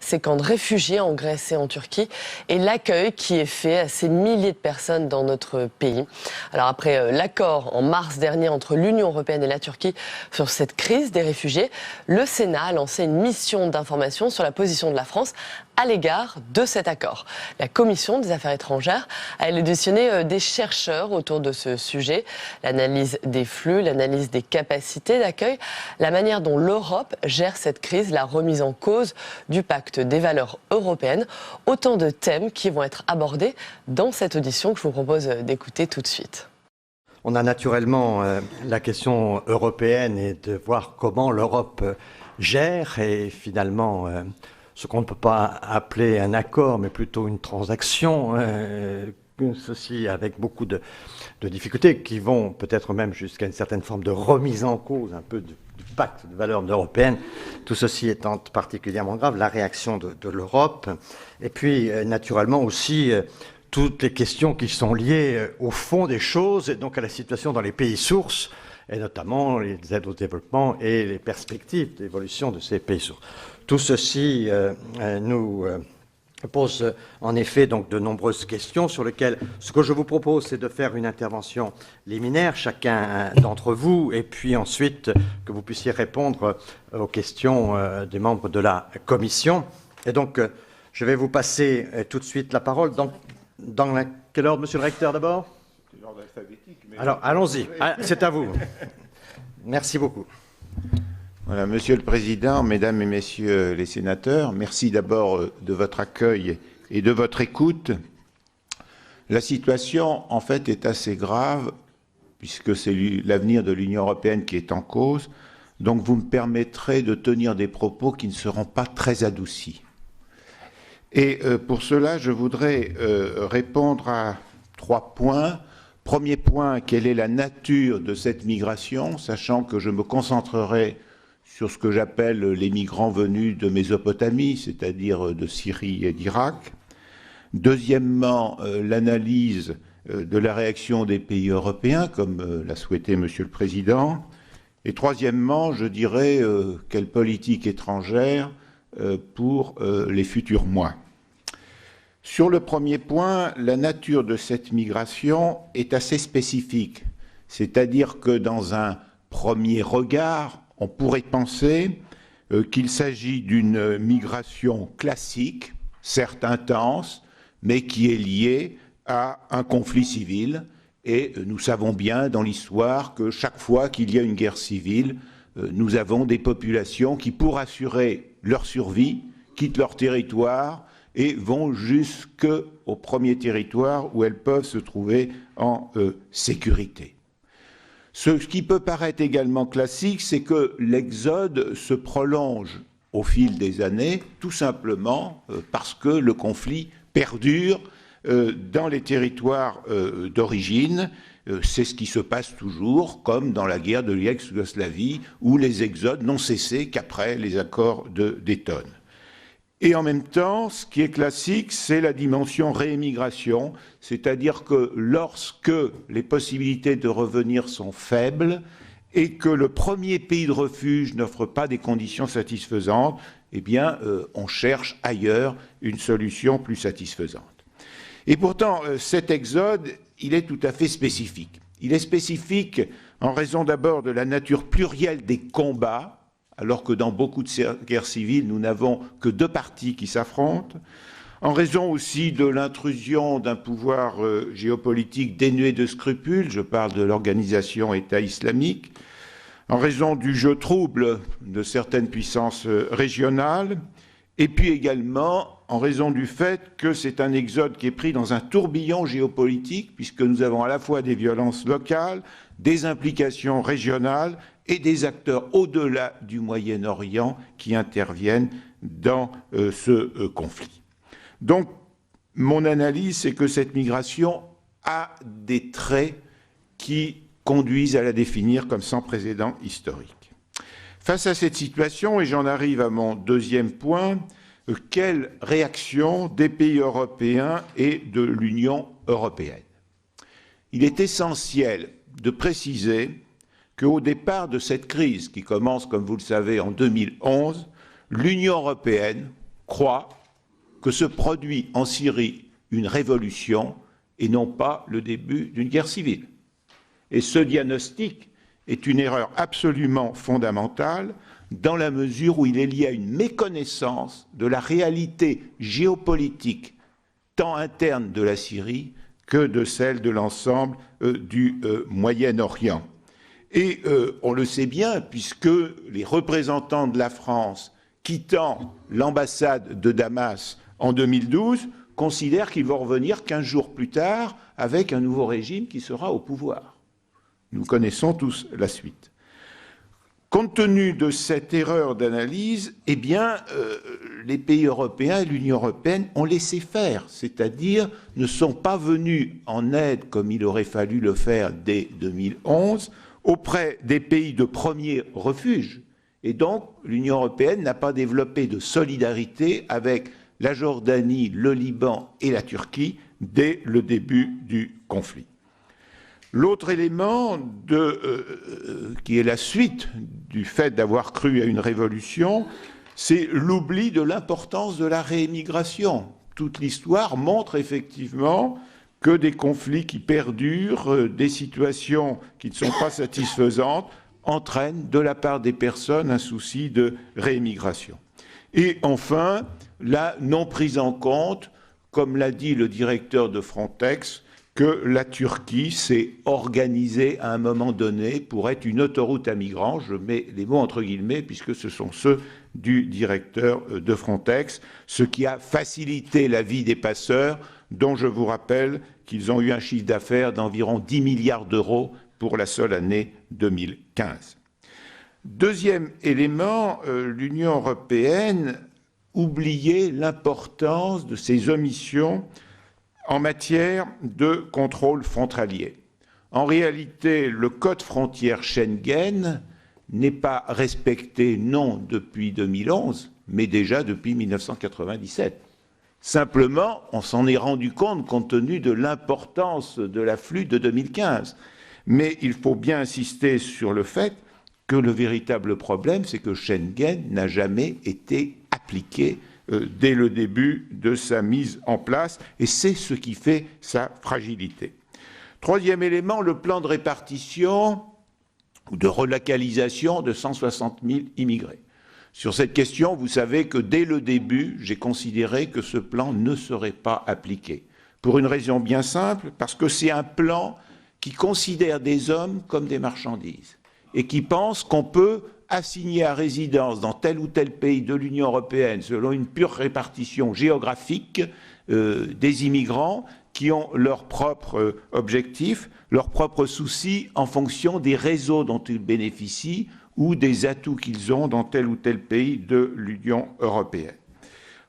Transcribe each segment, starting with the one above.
ces camps de réfugiés en Grèce et en Turquie et l'accueil qui est fait à ces milliers de personnes dans notre pays. Alors après l'accord en mars dernier entre l'Union européenne et la Turquie sur cette crise des réfugiés, le Sénat a lancé une mission d'information sur la position de la France à l'égard de cet accord. La Commission des Affaires étrangères a auditionné des chercheurs autour de ce sujet, l'analyse des flux, l'analyse des capacités d'accueil, la manière dont l'Europe gère cette crise, la remise en cause du pacte des valeurs européennes, autant de thèmes qui vont être abordés dans cette audition que je vous propose d'écouter tout de suite. On a naturellement la question européenne et de voir comment l'Europe gère et finalement ce qu'on ne peut pas appeler un accord, mais plutôt une transaction, ceci avec beaucoup de difficultés qui vont peut-être même jusqu'à une certaine forme de remise en cause un peu du pacte de valeurs européennes, tout ceci étant particulièrement grave, la réaction de l'Europe, et puis naturellement aussi toutes les questions qui sont liées au fond des choses, et donc à la situation dans les pays sources, et notamment les aides au développement et les perspectives d'évolution de ces pays sources. Tout ceci nous pose en effet donc de nombreuses questions sur lesquelles ce que je vous propose, c'est de faire une intervention liminaire, chacun d'entre vous, et puis ensuite que vous puissiez répondre aux questions des membres de la commission. Et donc, je vais vous passer tout de suite la parole. Dans quel ordre, monsieur le recteur, d'abord? L'ordre alphabétique. Mais... Alors, allons-y. C'est à vous. Merci beaucoup. Voilà, Monsieur le Président, Mesdames et Messieurs les sénateurs, merci d'abord de votre accueil et de votre écoute. La situation, en fait, est assez grave, puisque c'est l'avenir de l'Union européenne qui est en cause. Donc, vous me permettrez de tenir des propos qui ne seront pas très adoucis. Et pour cela, je voudrais répondre à 3 points. Premier point, quelle est la nature de cette migration, sachant que je me concentrerai sur ce que j'appelle les migrants venus de Mésopotamie, c'est-à-dire de Syrie et d'Irak. Deuxièmement, l'analyse de la réaction des pays européens, comme l'a souhaité Monsieur le Président. Et troisièmement, je dirais quelle politique étrangère pour les futurs mois. Sur le premier point, la nature de cette migration est assez spécifique, c'est-à-dire que dans un premier regard, on pourrait penser qu'il s'agit d'une migration classique, certes intense, mais qui est liée à un conflit civil. Et nous savons bien dans l'histoire que chaque fois qu'il y a une guerre civile, nous avons des populations qui, pour assurer leur survie, quittent leur territoire et vont jusqu'au premier territoire où elles peuvent se trouver en sécurité. Ce qui peut paraître également classique, c'est que l'exode se prolonge au fil des années, tout simplement parce que le conflit perdure dans les territoires d'origine. C'est ce qui se passe toujours, comme dans la guerre de l'ex-Yougoslavie, où les exodes n'ont cessé qu'après les accords de Dayton. Et en même temps, ce qui est classique, c'est la dimension réémigration, c'est-à-dire que lorsque les possibilités de revenir sont faibles et que le premier pays de refuge n'offre pas des conditions satisfaisantes, eh bien, on cherche ailleurs une solution plus satisfaisante. Et pourtant, cet exode, il est tout à fait spécifique. Il est spécifique en raison d'abord de la nature plurielle des combats, alors que dans beaucoup de guerres civiles, nous n'avons que 2 parties qui s'affrontent, en raison aussi de l'intrusion d'un pouvoir géopolitique dénué de scrupules, je parle de l'organisation État islamique, en raison du jeu trouble de certaines puissances régionales, et puis également en raison du fait que c'est un exode qui est pris dans un tourbillon géopolitique, puisque nous avons à la fois des violences locales, des implications régionales et des acteurs au-delà du Moyen-Orient qui interviennent dans ce conflit. Donc, mon analyse, c'est que cette migration a des traits qui conduisent à la définir comme sans précédent historique. Face à cette situation, et j'en arrive à mon deuxième point, quelle réaction des pays européens et de l'Union européenne? Il est essentiel de préciser qu'au départ de cette crise, qui commence, comme vous le savez, en 2011, l'Union européenne croient que se produit en Syrie une révolution et non pas le début d'une guerre civile. Et ce diagnostic est une erreur absolument fondamentale dans la mesure où il est lié à une méconnaissance de la réalité géopolitique tant interne de la Syrie que de celle de l'ensemble du Moyen-Orient. Et on le sait bien, puisque les représentants de la France, quittant l'ambassade de Damas en 2012, considèrent qu'ils vont revenir 15 jours plus tard avec un nouveau régime qui sera au pouvoir. Nous connaissons tous la suite. Compte tenu de cette erreur d'analyse, eh bien, les pays européens et l'Union européenne ont laissé faire, c'est-à-dire ne sont pas venus en aide, comme il aurait fallu le faire dès 2011, auprès des pays de premier refuge. Et donc, l'Union européenne n'a pas développé de solidarité avec la Jordanie, le Liban et la Turquie dès le début du conflit. L'autre élément qui est la suite du fait d'avoir cru à une révolution, c'est l'oubli de l'importance de la réémigration. Toute l'histoire montre effectivement que des conflits qui perdurent, des situations qui ne sont pas satisfaisantes, entraînent de la part des personnes un souci de réémigration. Et enfin, la non prise en compte, comme l'a dit le directeur de Frontex, que la Turquie s'est organisée à un moment donné pour être une autoroute à migrants. Je mets les mots entre guillemets puisque ce sont ceux du directeur de Frontex, ce qui a facilité la vie des passeurs, dont je vous rappelle qu'ils ont eu un chiffre d'affaires d'environ 10 milliards d'euros pour la seule année 2015. Deuxième élément, l'Union européenne oubliait l'importance de ses omissions en matière de contrôle frontalier. En réalité, le code frontière Schengen n'est pas respecté, non depuis 2011, mais déjà depuis 1997. Simplement, on s'en est rendu compte tenu de l'importance de l'afflux de 2015. Mais il faut bien insister sur le fait que le véritable problème, c'est que Schengen n'a jamais été appliqué dès le début de sa mise en place, et c'est ce qui fait sa fragilité. Troisième élément, le plan de répartition ou de relocalisation de 160 000 immigrés. Sur cette question, vous savez que dès le début, j'ai considéré que ce plan ne serait pas appliqué. Pour une raison bien simple, parce que c'est un plan qui considère des hommes comme des marchandises et qui pense qu'on peut assigner à résidence dans tel ou tel pays de l'Union européenne, selon une pure répartition géographique, des immigrants qui ont leurs propres objectifs, leurs propres soucis en fonction des réseaux dont ils bénéficient ou des atouts qu'ils ont dans tel ou tel pays de l'Union européenne.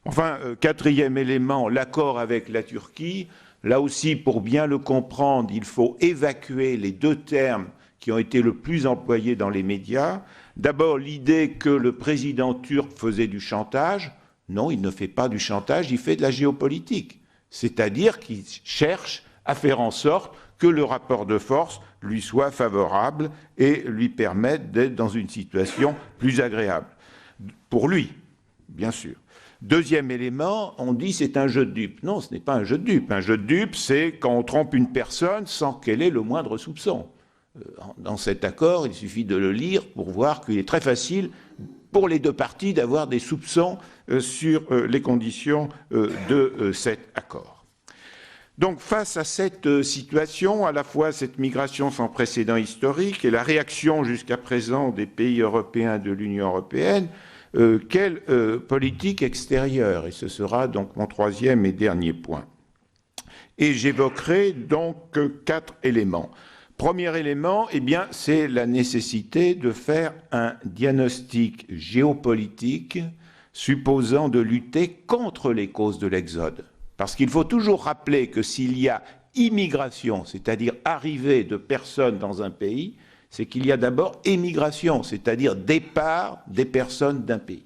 Enfin, quatrième élément, l'accord avec la Turquie. Là aussi, pour bien le comprendre, il faut évacuer les deux termes qui ont été le plus employés dans les médias. D'abord, l'idée que le président turc faisait du chantage. Non, il ne fait pas du chantage, il fait de la géopolitique. C'est-à-dire qu'il cherche à faire en sorte que le rapport de force lui soit favorable et lui permette d'être dans une situation plus agréable. Pour lui, bien sûr. Deuxième élément, on dit c'est un jeu de dupes. Non, ce n'est pas un jeu de dupes. Un jeu de dupes, c'est quand on trompe une personne sans qu'elle ait le moindre soupçon. Dans cet accord, il suffit de le lire pour voir qu'il est très facile pour les deux parties d'avoir des soupçons sur les conditions de cet accord. Donc, face à cette situation, à la fois cette migration sans précédent historique et la réaction jusqu'à présent des pays européens de l'Union européenne, quelle politique extérieure? Et ce sera donc mon troisième et dernier point. Et j'évoquerai donc 4 éléments. Premier élément, eh bien, c'est la nécessité de faire un diagnostic géopolitique supposant de lutter contre les causes de l'exode. Parce qu'il faut toujours rappeler que s'il y a immigration, c'est-à-dire arrivée de personnes dans un pays, c'est qu'il y a d'abord émigration, c'est-à-dire départ des personnes d'un pays.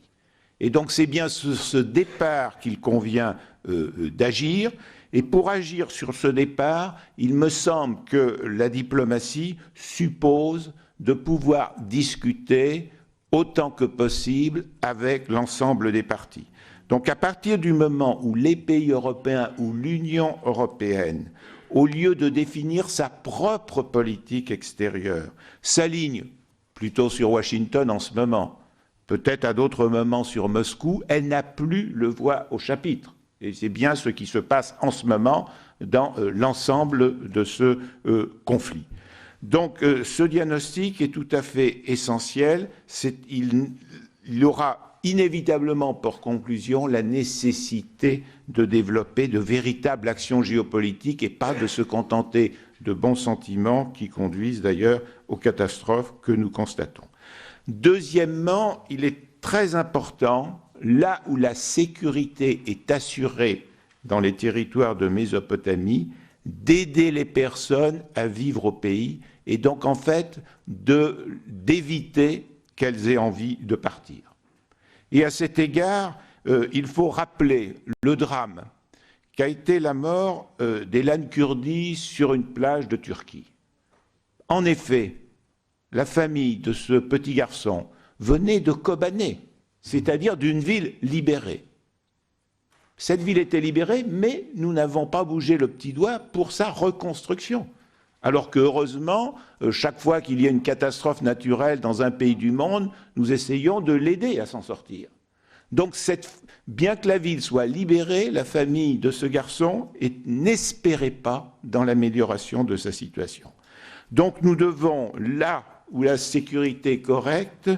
Et donc c'est bien sur ce départ qu'il convient d'agir. Et pour agir sur ce départ, il me semble que la diplomatie suppose de pouvoir discuter autant que possible avec l'ensemble des parties. Donc à partir du moment où les pays européens ou l'Union européenne, au lieu de définir sa propre politique extérieure, s'aligne plutôt sur Washington en ce moment, peut-être à d'autres moments sur Moscou, elle n'a plus le voix au chapitre. Et c'est bien ce qui se passe en ce moment dans l'ensemble de ce conflit. Donc ce diagnostic est tout à fait essentiel. Il aura inévitablement pour conclusion la nécessité de développer de véritables actions géopolitiques et pas de se contenter de bons sentiments qui conduisent d'ailleurs aux catastrophes que nous constatons. Deuxièmement, il est très important, là où la sécurité est assurée dans les territoires de Mésopotamie, d'aider les personnes à vivre au pays et donc en fait d'éviter qu'elles aient envie de partir. Et à cet égard, il faut rappeler le drame qu'a été la mort d'Elan Kurdi sur une plage de Turquie. En effet, la famille de ce petit garçon venait de Kobané, c'est-à-dire d'une ville libérée. Cette ville était libérée, mais nous n'avons pas bougé le petit doigt pour sa reconstruction. Alors que, heureusement, chaque fois qu'il y a une catastrophe naturelle dans un pays du monde, nous essayons de l'aider à s'en sortir. Donc, bien que la ville soit libérée, la famille de ce garçon n'espérait pas dans l'amélioration de sa situation. Donc, nous devons, là où la sécurité est correcte,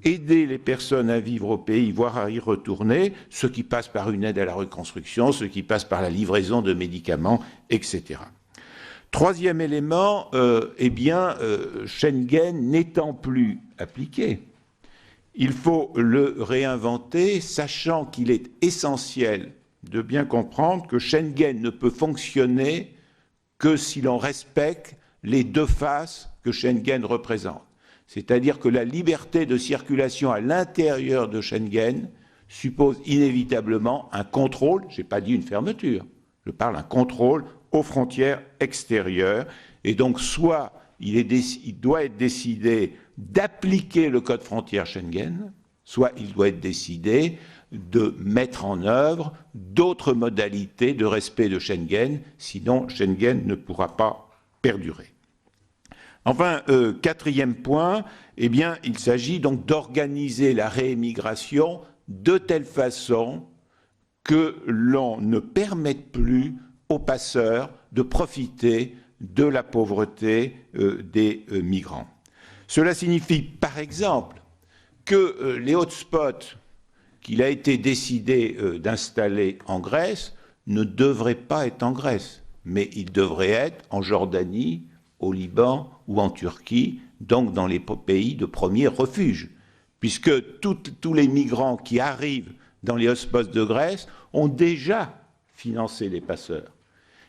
aider les personnes à vivre au pays, voire à y retourner, ce qui passe par une aide à la reconstruction, ce qui passe par la livraison de médicaments, etc. Troisième élément, Schengen n'étant plus appliqué, il faut le réinventer, sachant qu'il est essentiel de bien comprendre que Schengen ne peut fonctionner que si l'on respecte les deux faces que Schengen représente. C'est-à-dire que la liberté de circulation à l'intérieur de Schengen suppose inévitablement un contrôle, je n'ai pas dit une fermeture, je parle d'un contrôle aux frontières extérieures. Et donc, soit il doit être décidé d'appliquer le code frontière Schengen, soit il doit être décidé de mettre en œuvre d'autres modalités de respect de Schengen, sinon Schengen ne pourra pas perdurer. Enfin, quatrième point, il s'agit donc d'organiser la réémigration de telle façon que l'on ne permette plus aux passeurs de profiter de la pauvreté des migrants. Cela signifie, par exemple, que les hotspots qu'il a été décidé d'installer en Grèce ne devraient pas être en Grèce, mais ils devraient être en Jordanie, au Liban ou en Turquie, donc dans les pays de premier refuge, puisque tous les migrants qui arrivent dans les hotspots de Grèce ont déjà financé les passeurs.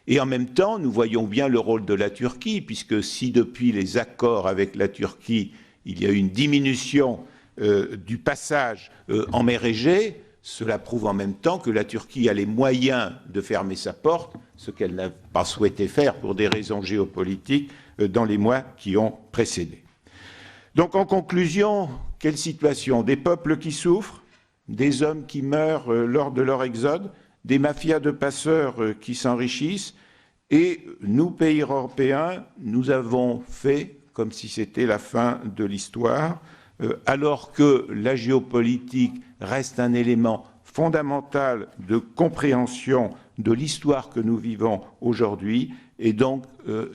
Et en même temps, nous voyons bien le rôle de la Turquie, puisque si depuis les accords avec la Turquie, il y a eu une diminution du passage en mer Égée, cela prouve en même temps que la Turquie a les moyens de fermer sa porte, ce qu'elle n'a pas souhaité faire pour des raisons géopolitiques dans les mois qui ont précédé. Donc en conclusion, quelle situation? Des peuples qui souffrent, des hommes qui meurent lors de leur exode, des mafias de passeurs qui s'enrichissent, et nous, pays européens, nous avons fait comme si c'était la fin de l'histoire, alors que la géopolitique reste un élément fondamental de compréhension de l'histoire que nous vivons aujourd'hui, et donc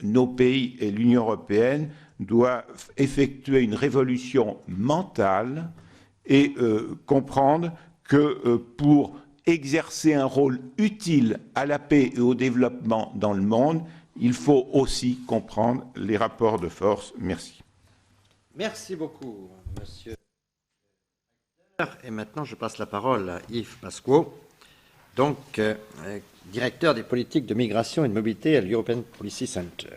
nos pays et l'Union européenne doivent effectuer une révolution mentale et comprendre que pour exercer un rôle utile à la paix et au développement dans le monde, il faut aussi comprendre les rapports de force. Merci. Merci beaucoup, monsieur. Et maintenant, je passe la parole à Yves Pasquot, donc directeur des politiques de migration et de mobilité à l'European Policy Center.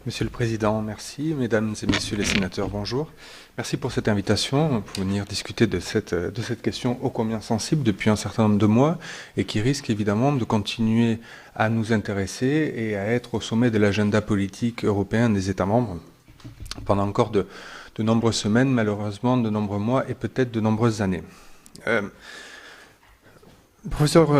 Monsieur le Président, merci. Mesdames et Messieurs les sénateurs, bonjour. Merci pour cette invitation pour venir discuter de cette question ô combien sensible depuis un certain nombre de mois et qui risque évidemment de continuer à nous intéresser et à être au sommet de l'agenda politique européen des États membres pendant encore de nombreuses semaines, malheureusement de nombreux mois et peut-être de nombreuses années. Professeur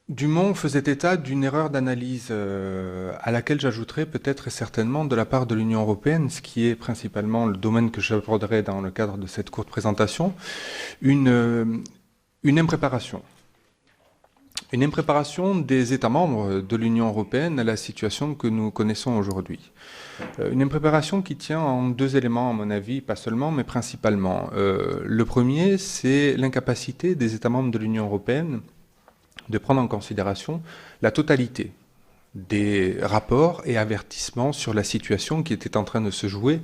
Dumont faisait état d'une erreur d'analyse à laquelle j'ajouterais peut-être et certainement de la part de l'Union européenne, ce qui est principalement le domaine que j'aborderai dans le cadre de cette courte présentation, une impréparation. Une impréparation des États membres de l'Union européenne à la situation que nous connaissons aujourd'hui. Une impréparation qui tient en deux éléments, à mon avis, pas seulement, mais principalement. Le premier, c'est l'incapacité des États membres de l'Union européenne de prendre en considération la totalité des rapports et avertissements sur la situation qui était en train de se jouer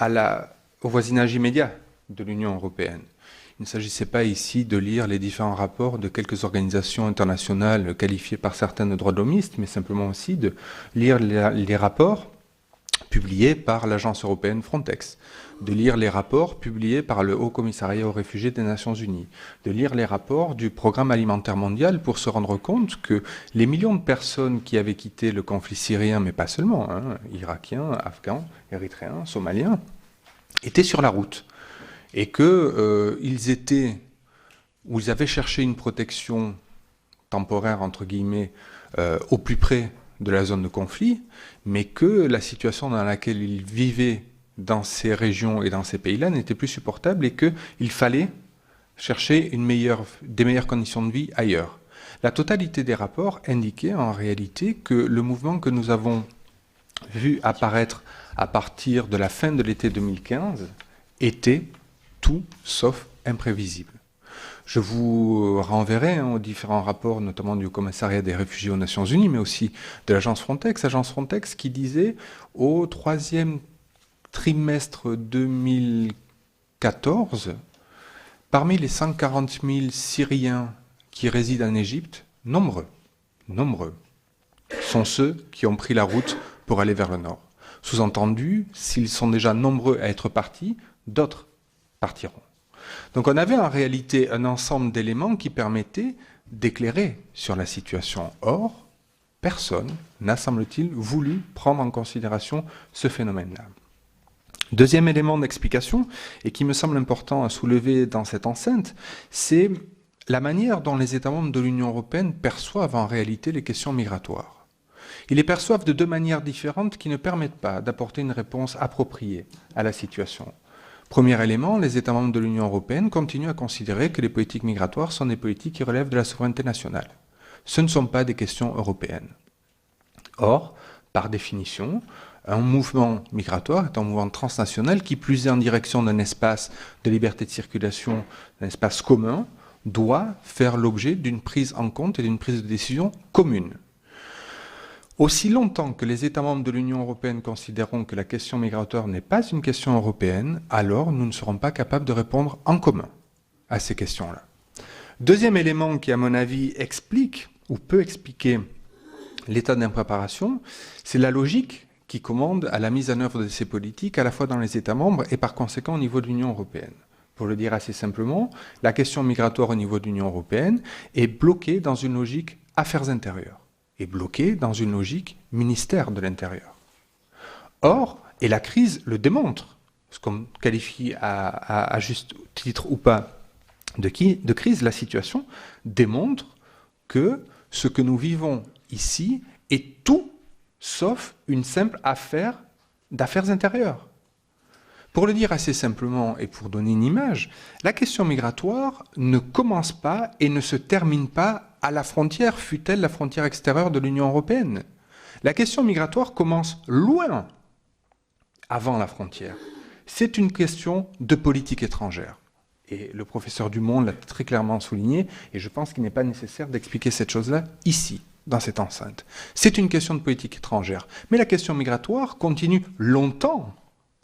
au voisinage immédiat de l'Union européenne. Il ne s'agissait pas ici de lire les différents rapports de quelques organisations internationales qualifiées par certains de droits de l'hommistes, mais simplement aussi de lire les rapports publiés par l'agence européenne Frontex, de lire les rapports publiés par le Haut Commissariat aux réfugiés des Nations Unies, de lire les rapports du Programme alimentaire mondial pour se rendre compte que les millions de personnes qui avaient quitté le conflit syrien, mais pas seulement, irakiens, afghans, érythréens, somaliens, étaient sur la route et qu'ils avaient cherché une protection temporaire, entre guillemets, au plus près de la zone de conflit, mais que la situation dans laquelle ils vivaient dans ces régions et dans ces pays-là n'était plus supportable et qu'il fallait chercher des meilleures conditions de vie ailleurs. La totalité des rapports indiquait en réalité que le mouvement que nous avons vu apparaître à partir de la fin de l'été 2015 était tout sauf imprévisible. Je vous renverrai aux différents rapports, notamment du Commissariat des réfugiés aux Nations Unies, mais aussi de l'agence Frontex qui disait au troisième trimestre 2014, parmi les 140 000 Syriens qui résident en Égypte, nombreux, sont ceux qui ont pris la route pour aller vers le nord. Sous-entendu, s'ils sont déjà nombreux à être partis, d'autres partiront. Donc on avait en réalité un ensemble d'éléments qui permettaient d'éclairer sur la situation. Or, personne n'a, semble-t-il, voulu prendre en considération ce phénomène-là. Deuxième élément d'explication, et qui me semble important à soulever dans cette enceinte, c'est la manière dont les États membres de l'Union européenne perçoivent en réalité les questions migratoires. Ils les perçoivent de deux manières différentes qui ne permettent pas d'apporter une réponse appropriée à la situation. Premier élément, les États membres de l'Union européenne continuent à considérer que les politiques migratoires sont des politiques qui relèvent de la souveraineté nationale. Ce ne sont pas des questions européennes. Or, par définition, un mouvement migratoire est un mouvement transnational qui, plus est en direction d'un espace de liberté de circulation, d'un espace commun, doit faire l'objet d'une prise en compte et d'une prise de décision commune. Aussi longtemps que les États membres de l'Union européenne considéreront que la question migratoire n'est pas une question européenne, alors nous ne serons pas capables de répondre en commun à ces questions-là. Deuxième élément qui, à mon avis, explique ou peut expliquer l'état d'impréparation, c'est la logique qui commande à la mise en œuvre de ces politiques, à la fois dans les États membres et par conséquent au niveau de l'Union européenne. Pour le dire assez simplement, la question migratoire au niveau de l'Union européenne est bloquée dans une logique affaires intérieures, est bloquée dans une logique ministère de l'Intérieur. Or, et la crise le démontre, ce qu'on qualifie à juste titre ou pas de crise, la situation démontre que ce que nous vivons ici est tout sauf une simple affaire d'affaires intérieures. Pour le dire assez simplement et pour donner une image, la question migratoire ne commence pas et ne se termine pas à la frontière, fût-elle la frontière extérieure de l'Union européenne. La question migratoire commence loin avant la frontière. C'est une question de politique étrangère. Et le professeur Dumont l'a très clairement souligné, et je pense qu'il n'est pas nécessaire d'expliquer cette chose-là ici, dans cette enceinte. C'est une question de politique étrangère. Mais la question migratoire continue longtemps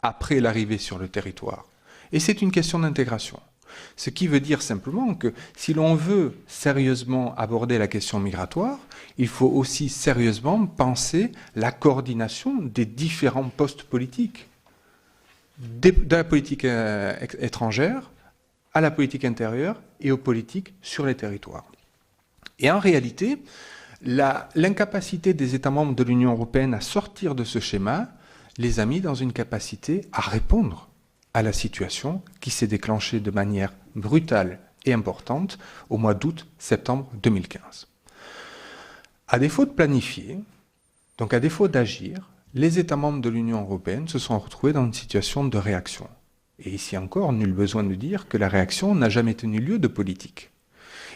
après l'arrivée sur le territoire. Et c'est une question d'intégration. Ce qui veut dire simplement que si l'on veut sérieusement aborder la question migratoire, il faut aussi sérieusement penser la coordination des différents postes politiques, de la politique étrangère à la politique intérieure et aux politiques sur les territoires. Et en réalité, l'incapacité des États membres de l'Union européenne à sortir de ce schéma les a mis dans une capacité à répondre à la situation qui s'est déclenchée de manière brutale, et importante au mois d'août-septembre 2015. À défaut de planifier, donc à défaut d'agir, les États membres de l'Union européenne se sont retrouvés dans une situation de réaction. Et ici encore, nul besoin de dire que la réaction n'a jamais tenu lieu de politique.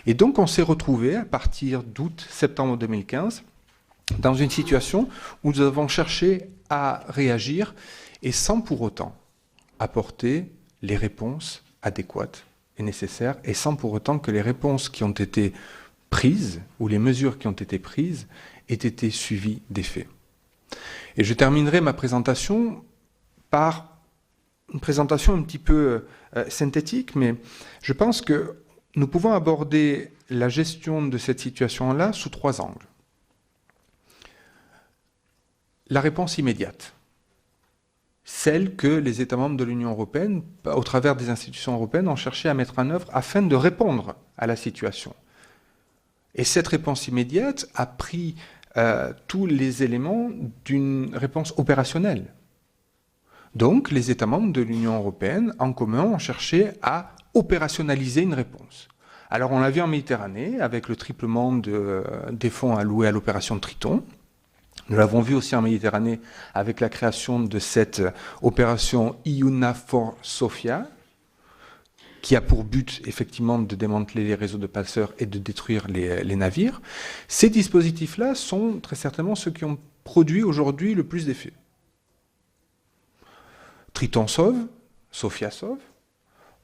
Et donc on s'est retrouvés à partir d'août-septembre 2015 dans une situation où nous avons cherché à réagir et sans pour autant apporter les réponses adéquates et nécessaires et sans pour autant que les réponses qui ont été prises ou les mesures qui ont été prises aient été suivies d'effets. Et je terminerai ma présentation par une présentation un petit peu synthétique, mais je pense que nous pouvons aborder la gestion de cette situation-là sous 3 angles. La réponse immédiate, celle que les États membres de l'Union européenne, au travers des institutions européennes, ont cherché à mettre en œuvre afin de répondre à la situation. Et cette réponse immédiate a pris tous les éléments d'une réponse opérationnelle. Donc, les États membres de l'Union européenne, en commun, ont cherché à opérationnaliser une réponse. Alors, on l'a vu en Méditerranée, avec le triplement des fonds alloués à l'opération Triton. Nous l'avons vu aussi en Méditerranée avec la création de cette opération EUNAVFOR Sophia, qui a pour but effectivement de démanteler les réseaux de passeurs et de détruire les navires. Ces dispositifs-là sont très certainement ceux qui ont produit aujourd'hui le plus d'effets. Triton sauve, Sophia sauve.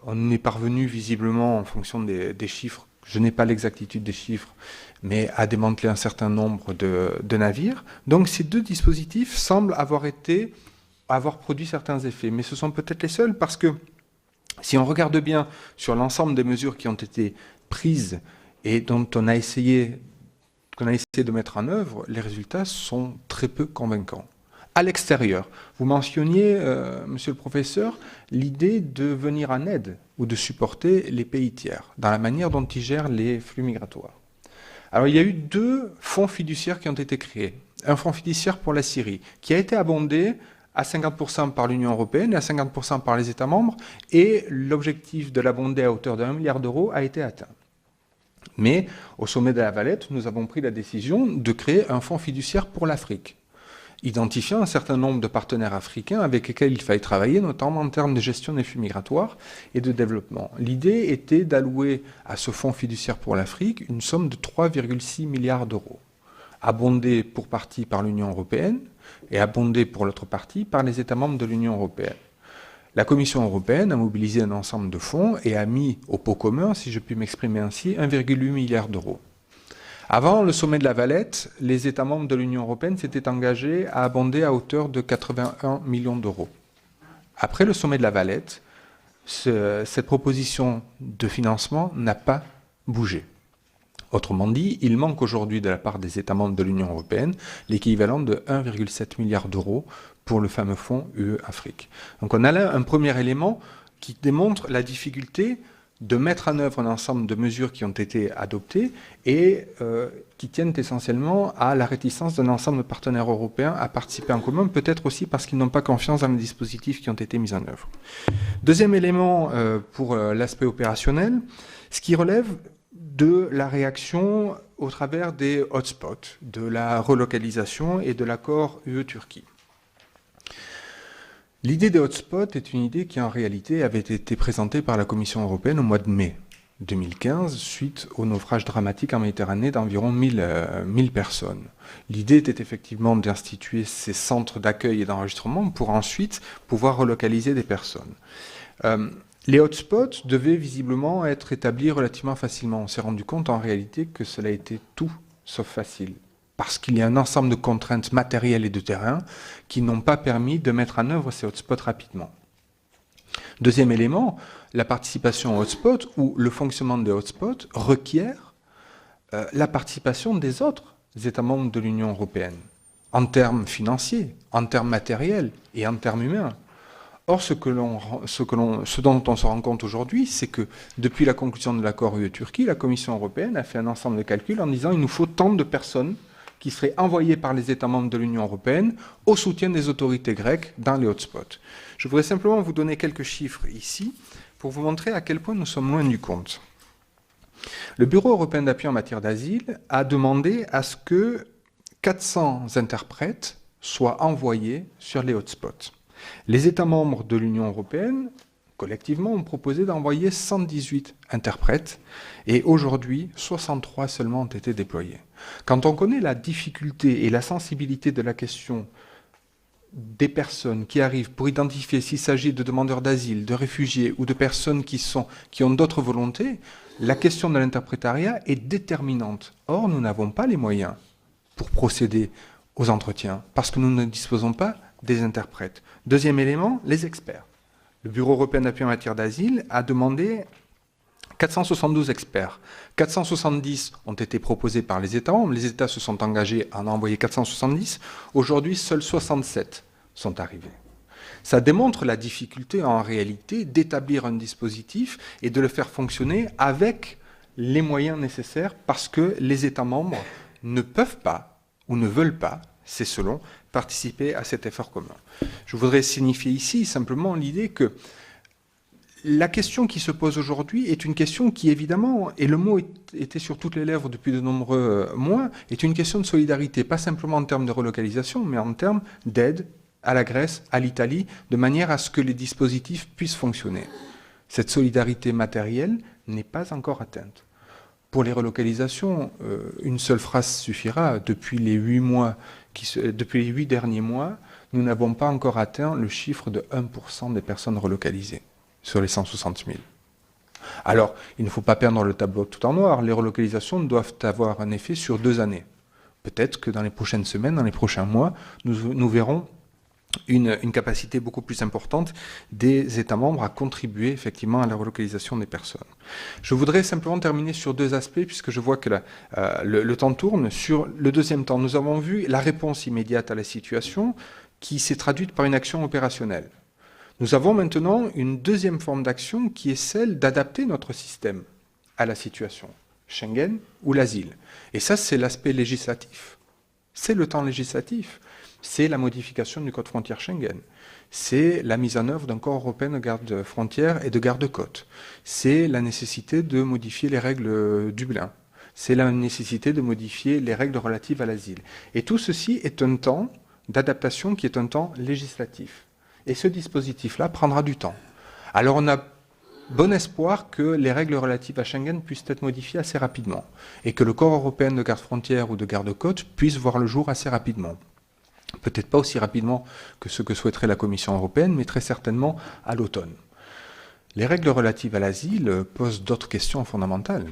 On est parvenu visiblement, en fonction des chiffres, je n'ai pas l'exactitude des chiffres, mais à démanteler un certain nombre de navires. Donc ces 2 dispositifs semblent avoir produit certains effets, mais ce sont peut-être les seuls parce que si on regarde bien sur l'ensemble des mesures qui ont été prises et dont on a essayé de mettre en œuvre, les résultats sont très peu convaincants. À l'extérieur, vous mentionniez, monsieur le professeur, l'idée de venir en aide ou de supporter les pays tiers dans la manière dont ils gèrent les flux migratoires. Alors il y a eu 2 fonds fiduciaires qui ont été créés. Un fonds fiduciaire pour la Syrie, qui a été abondé à 50% par l'Union européenne et à 50% par les États membres, et l'objectif de l'abonder à hauteur de 1 milliard d'euros a été atteint. Mais au sommet de la Valette, nous avons pris la décision de créer un fonds fiduciaire pour l'Afrique, identifiant un certain nombre de partenaires africains avec lesquels il fallait travailler, notamment en termes de gestion des flux migratoires et de développement. L'idée était d'allouer à ce fonds fiduciaire pour l'Afrique une somme de 3,6 milliards d'euros, abondée pour partie par l'Union européenne et abondée pour l'autre partie par les États membres de l'Union européenne. La Commission européenne a mobilisé un ensemble de fonds et a mis au pot commun, si je puis m'exprimer ainsi, 1,8 milliard d'euros. Avant le sommet de la Valette, les États membres de l'Union européenne s'étaient engagés à abonder à hauteur de 81 millions d'euros. Après le sommet de la Valette, cette proposition de financement n'a pas bougé. Autrement dit, il manque aujourd'hui de la part des États membres de l'Union européenne l'équivalent de 1,7 milliard d'euros pour le fameux fonds UE-Afrique. Donc on a là un premier élément qui démontre la difficulté de mettre en œuvre un ensemble de mesures qui ont été adoptées et qui tiennent essentiellement à la réticence d'un ensemble de partenaires européens à participer en commun, peut-être aussi parce qu'ils n'ont pas confiance dans les dispositifs qui ont été mis en œuvre. Deuxième élément pour l'aspect opérationnel, ce qui relève de la réaction au travers des hotspots, de la relocalisation et de l'accord UE-Turquie. L'idée des hotspots est une idée qui en réalité avait été présentée par la Commission européenne au mois de mai 2015 suite au naufrage dramatique en Méditerranée d'environ 1000 personnes. L'idée était effectivement d'instituer ces centres d'accueil et d'enregistrement pour ensuite pouvoir relocaliser des personnes. Les hotspots devaient visiblement être établis relativement facilement. On s'est rendu compte en réalité que cela était tout sauf facile, parce qu'il y a un ensemble de contraintes matérielles et de terrain qui n'ont pas permis de mettre en œuvre ces hotspots rapidement. Deuxième élément, la participation aux hotspots ou le fonctionnement des hotspots requiert la participation des autres États membres de l'Union européenne, en termes financiers, en termes matériels et en termes humains. Or, ce dont on se rend compte aujourd'hui, c'est que depuis la conclusion de l'accord UE-Turquie, la Commission européenne a fait un ensemble de calculs en disant qu'il nous faut tant de personnes qui seraient envoyées par les États membres de l'Union européenne au soutien des autorités grecques dans les hotspots. Je voudrais simplement vous donner quelques chiffres ici pour vous montrer à quel point nous sommes loin du compte. Le Bureau européen d'appui en matière d'asile a demandé à ce que 400 interprètes soient envoyés sur les hotspots. Les États membres de l'Union européenne, collectivement, ont proposé d'envoyer 118 interprètes et aujourd'hui, 63 seulement ont été déployés. Quand on connaît la difficulté et la sensibilité de la question des personnes qui arrivent pour identifier s'il s'agit de demandeurs d'asile, de réfugiés ou de personnes qui ont d'autres volontés, la question de l'interprétariat est déterminante. Or, nous n'avons pas les moyens pour procéder aux entretiens parce que nous ne disposons pas des interprètes. Deuxième élément, les experts. Le Bureau européen d'appui en matière d'asile a demandé 472 experts. 470 ont été proposés par les États membres. Les États se sont engagés à en envoyer 470. Aujourd'hui, seuls 67 sont arrivés. Ça démontre la difficulté en réalité d'établir un dispositif et de le faire fonctionner avec les moyens nécessaires parce que les États membres ne peuvent pas ou ne veulent pas, c'est selon, participer à cet effort commun. Je voudrais signifier ici simplement l'idée que la question qui se pose aujourd'hui est une question qui, évidemment, et le mot était sur toutes les lèvres depuis de nombreux mois, est une question de solidarité, pas simplement en termes de relocalisation, mais en termes d'aide à la Grèce, à l'Italie, de manière à ce que les dispositifs puissent fonctionner. Cette solidarité matérielle n'est pas encore atteinte. Pour les relocalisations, une seule phrase suffira. Depuis les 8 derniers mois, nous n'avons pas encore atteint le chiffre de 1% des personnes relocalisées sur les 160 000. Alors, il ne faut pas perdre le tableau tout en noir. Les relocalisations doivent avoir un effet sur 2 années. Peut-être que dans les prochaines semaines, dans les prochains mois, nous verrons une capacité beaucoup plus importante des États membres à contribuer effectivement à la relocalisation des personnes. Je voudrais simplement terminer sur 2 aspects, puisque je vois que le temps tourne. Sur le deuxième temps, nous avons vu la réponse immédiate à la situation qui s'est traduite par une action opérationnelle. Nous avons maintenant une deuxième forme d'action qui est celle d'adapter notre système à la situation, Schengen ou l'asile. Et ça, c'est l'aspect législatif. C'est le temps législatif. C'est la modification du code frontière Schengen. C'est la mise en œuvre d'un corps européen de garde-frontières et de garde-côtes. C'est la nécessité de modifier les règles Dublin. C'est la nécessité de modifier les règles relatives à l'asile. Et tout ceci est un temps d'adaptation qui est un temps législatif. Et ce dispositif-là prendra du temps. Alors on a bon espoir que les règles relatives à Schengen puissent être modifiées assez rapidement et que le corps européen de garde-frontières ou de garde-côtes puisse voir le jour assez rapidement. Peut-être pas aussi rapidement que ce que souhaiterait la Commission européenne, mais très certainement à l'automne. Les règles relatives à l'asile posent d'autres questions fondamentales.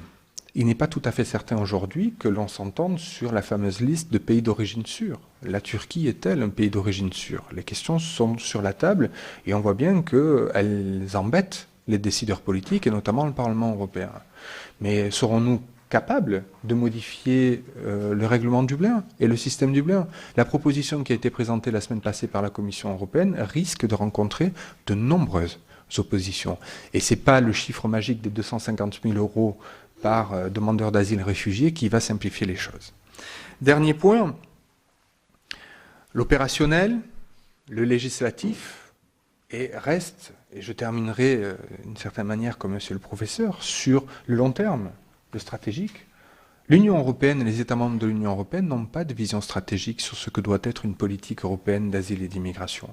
Il n'est pas tout à fait certain aujourd'hui que l'on s'entende sur la fameuse liste de pays d'origine sûre. La Turquie est-elle un pays d'origine sûre? Les questions sont sur la table et on voit bien qu'elles embêtent les décideurs politiques et notamment le Parlement européen. Mais serons-nous capables de modifier le règlement Dublin et le système Dublin? La proposition qui a été présentée la semaine passée par la Commission européenne risque de rencontrer de nombreuses oppositions. Et ce n'est pas le chiffre magique des 250 000 € par demandeur d'asile réfugié qui va simplifier les choses. Dernier point, l'opérationnel, le législatif, et reste, et je terminerai d'une certaine manière comme monsieur le professeur, sur le long terme, le stratégique. L'Union européenne et les États membres de l'Union européenne n'ont pas de vision stratégique sur ce que doit être une politique européenne d'asile et d'immigration.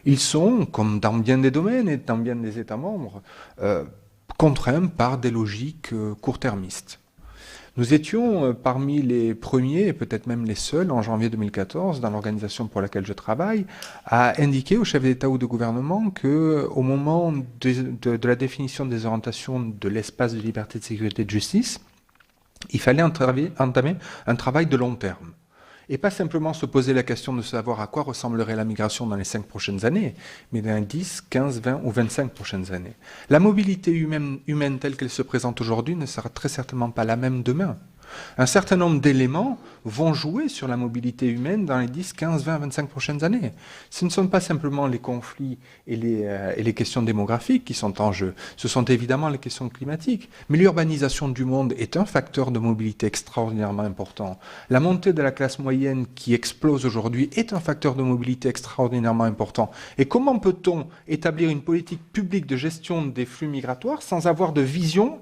Ils sont, comme dans bien des domaines et dans bien des États membres, contraints par des logiques court-termistes. Nous étions parmi les premiers, et peut-être même les seuls, en janvier 2014, dans l'organisation pour laquelle je travaille, à indiquer aux chefs d'État ou de gouvernement qu'au moment de la définition des orientations de l'espace de liberté, de sécurité et de justice, il fallait entamer un travail de long terme. Et pas simplement se poser la question de savoir à quoi ressemblerait la migration dans les 5 prochaines années, mais dans les 10, 15, 20 ou 25 prochaines années. La mobilité humaine telle qu'elle se présente aujourd'hui ne sera très certainement pas la même demain. Un certain nombre d'éléments vont jouer sur la mobilité humaine dans les 10, 15, 20, 25 prochaines années. Ce ne sont pas simplement les conflits et les questions démographiques qui sont en jeu. Ce sont évidemment les questions climatiques. Mais l'urbanisation du monde est un facteur de mobilité extraordinairement important. La montée de la classe moyenne qui explose aujourd'hui est un facteur de mobilité extraordinairement important. Et comment peut-on établir une politique publique de gestion des flux migratoires sans avoir de vision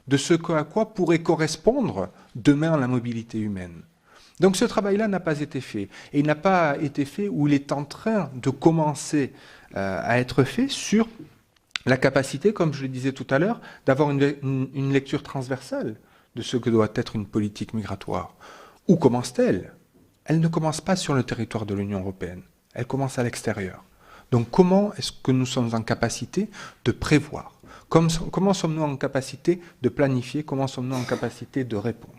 de ce à quoi pourrait correspondre demain la mobilité humaine. Donc ce travail-là n'a pas été fait. Et il n'a pas été fait ou il est en train de commencer à être fait sur la capacité, comme je le disais tout à l'heure, d'avoir une lecture transversale de ce que doit être une politique migratoire. Où commence-t-elle? Elle ne commence pas sur le territoire de l'Union européenne, elle commence à l'extérieur. Donc comment est-ce que nous sommes en capacité de prévoir? Comment sommes-nous en capacité de planifier? Comment sommes-nous en capacité de répondre?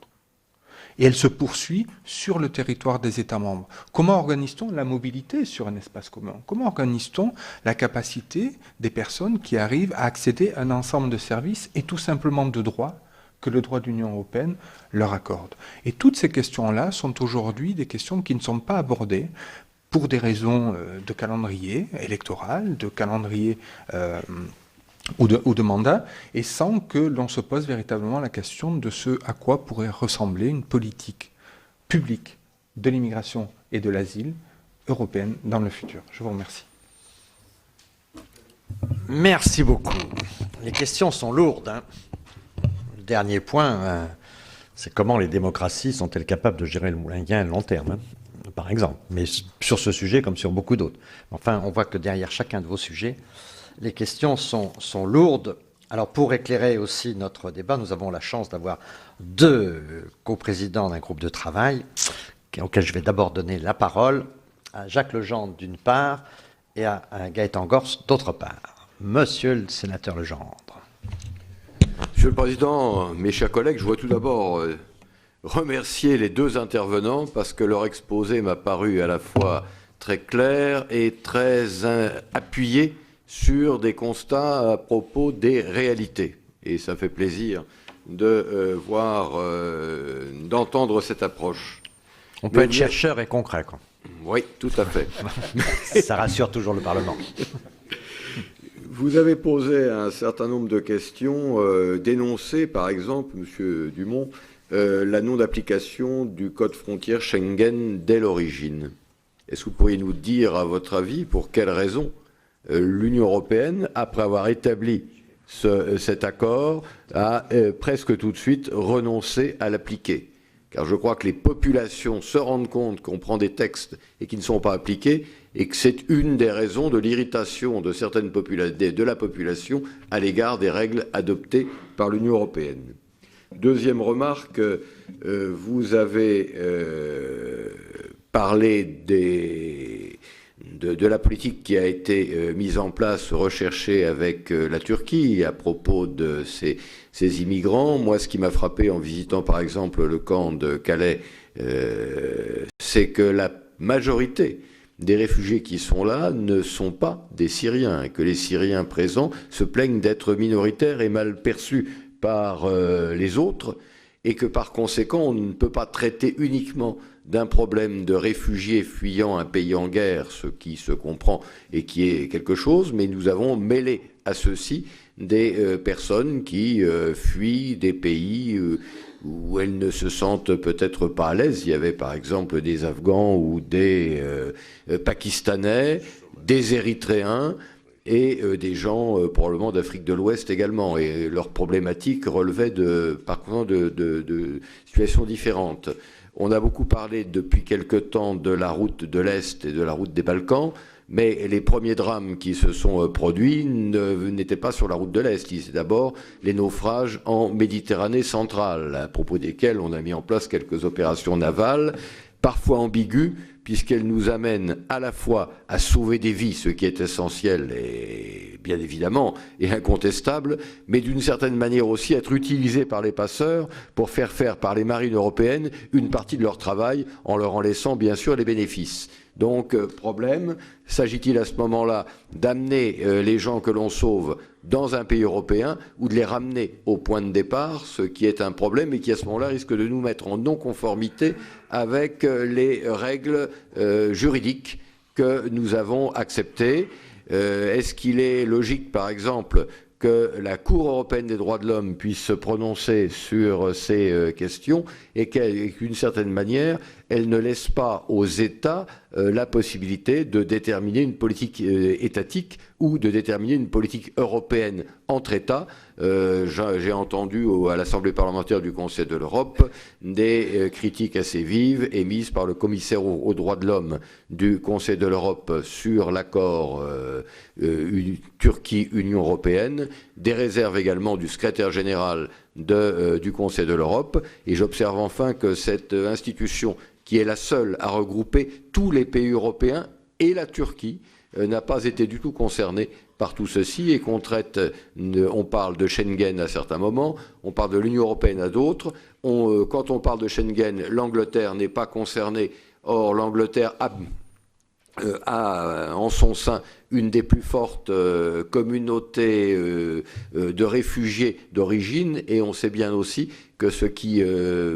Et elle se poursuit sur le territoire des États membres. Comment organise-t-on la mobilité sur un espace commun? Comment organise-t-on la capacité des personnes qui arrivent à accéder à un ensemble de services et tout simplement de droits que le droit de l'Union européenne leur accorde? Et toutes ces questions-là sont aujourd'hui des questions qui ne sont pas abordées pour des raisons de calendrier électoral, de calendrier ou de mandat, et sans que l'on se pose véritablement la question de ce à quoi pourrait ressembler une politique publique de l'immigration et de l'asile européenne dans le futur. Je vous remercie. Merci beaucoup. Les questions sont lourdes, hein. Le dernier point, c'est comment les démocraties sont-elles capables de gérer le moyen et le long terme, hein, par exemple. Mais sur ce sujet, comme sur beaucoup d'autres. Enfin, on voit que derrière chacun de vos sujets, les questions sont lourdes. Alors, pour éclairer aussi notre débat, nous avons la chance d'avoir deux coprésidents d'un groupe de travail auquel je vais d'abord donner la parole à Jacques Legendre d'une part et à Gaëtan Gors d'autre part. Monsieur le sénateur Legendre. Monsieur le Président, mes chers collègues, je voudrais tout d'abord remercier les deux intervenants parce que leur exposé m'a paru à la fois très clair et très appuyé sur des constats à propos des réalités. Et ça fait plaisir de d'entendre cette approche. On peut être chercheur et concret, quoi. Oui, tout à fait. Ça rassure toujours le Parlement. Vous avez posé un certain nombre de questions, dénoncé par exemple, Monsieur Dumont, la non-application du code frontière Schengen dès l'origine. Est-ce que vous pourriez nous dire, à votre avis, pour quelles raisons l'Union européenne, après avoir établi cet accord, a presque tout de suite renoncé à l'appliquer? Car je crois que les populations se rendent compte qu'on prend des textes et qui ne sont pas appliqués, et que c'est une des raisons de l'irritation de certaines de la population à l'égard des règles adoptées par l'Union européenne. Deuxième remarque, vous avez parlé de la politique qui a été mise en place, recherchée avec la Turquie à propos de ces immigrants. Moi, ce qui m'a frappé en visitant par exemple le camp de Calais, c'est que la majorité des réfugiés qui sont là ne sont pas des Syriens, et que les Syriens présents se plaignent d'être minoritaires et mal perçus par les autres, et que par conséquent on ne peut pas traiter uniquement d'un problème de réfugiés fuyant un pays en guerre, ce qui se comprend et qui est quelque chose, mais nous avons mêlé à ceci des personnes qui fuient des pays où elles ne se sentent peut-être pas à l'aise. Il y avait par exemple des Afghans ou des Pakistanais, des Érythréens et des gens probablement d'Afrique de l'Ouest également. Et leurs problématiques relevaient par contre de situations différentes. On a beaucoup parlé depuis quelque temps de la route de l'Est et de la route des Balkans, mais les premiers drames qui se sont produits n'étaient pas sur la route de l'Est. C'est d'abord les naufrages en Méditerranée centrale, à propos desquels on a mis en place quelques opérations navales, parfois ambiguës, puisqu'elles nous amènent à la fois à sauver des vies, ce qui est essentiel et bien évidemment et incontestable, mais d'une certaine manière aussi être utilisées par les passeurs pour faire faire par les marines européennes une partie de leur travail en leur en laissant bien sûr les bénéfices. Donc, problème, s'agit-il à ce moment-là d'amener les gens que l'on sauve dans un pays européen ou de les ramener au point de départ, ce qui est un problème et qui à ce moment-là risque de nous mettre en non-conformité avec les règles juridiques que nous avons acceptées. Est-ce qu'il est logique, par exemple, que la Cour européenne des droits de l'homme puisse se prononcer sur ces questions et qu'une certaine manière, elle ne laisse pas aux États la possibilité de déterminer une politique étatique ou de déterminer une politique européenne entre États. J'ai entendu à l'Assemblée parlementaire du Conseil de l'Europe des critiques assez vives émises par le commissaire aux droits de l'homme du Conseil de l'Europe sur l'accord Turquie-Union européenne, des réserves également du secrétaire général du Conseil de l'Europe. Et j'observe enfin que cette institution, qui est la seule à regrouper tous les pays européens et la Turquie, n'a pas été du tout concernée par tout ceci et qu'on traite, on parle de Schengen à certains moments, on parle de l'Union européenne à d'autres. Quand on parle de Schengen, l'Angleterre n'est pas concernée. Or, l'Angleterre a en son sein une des plus fortes communautés de réfugiés d'origine, et on sait bien aussi que ce qui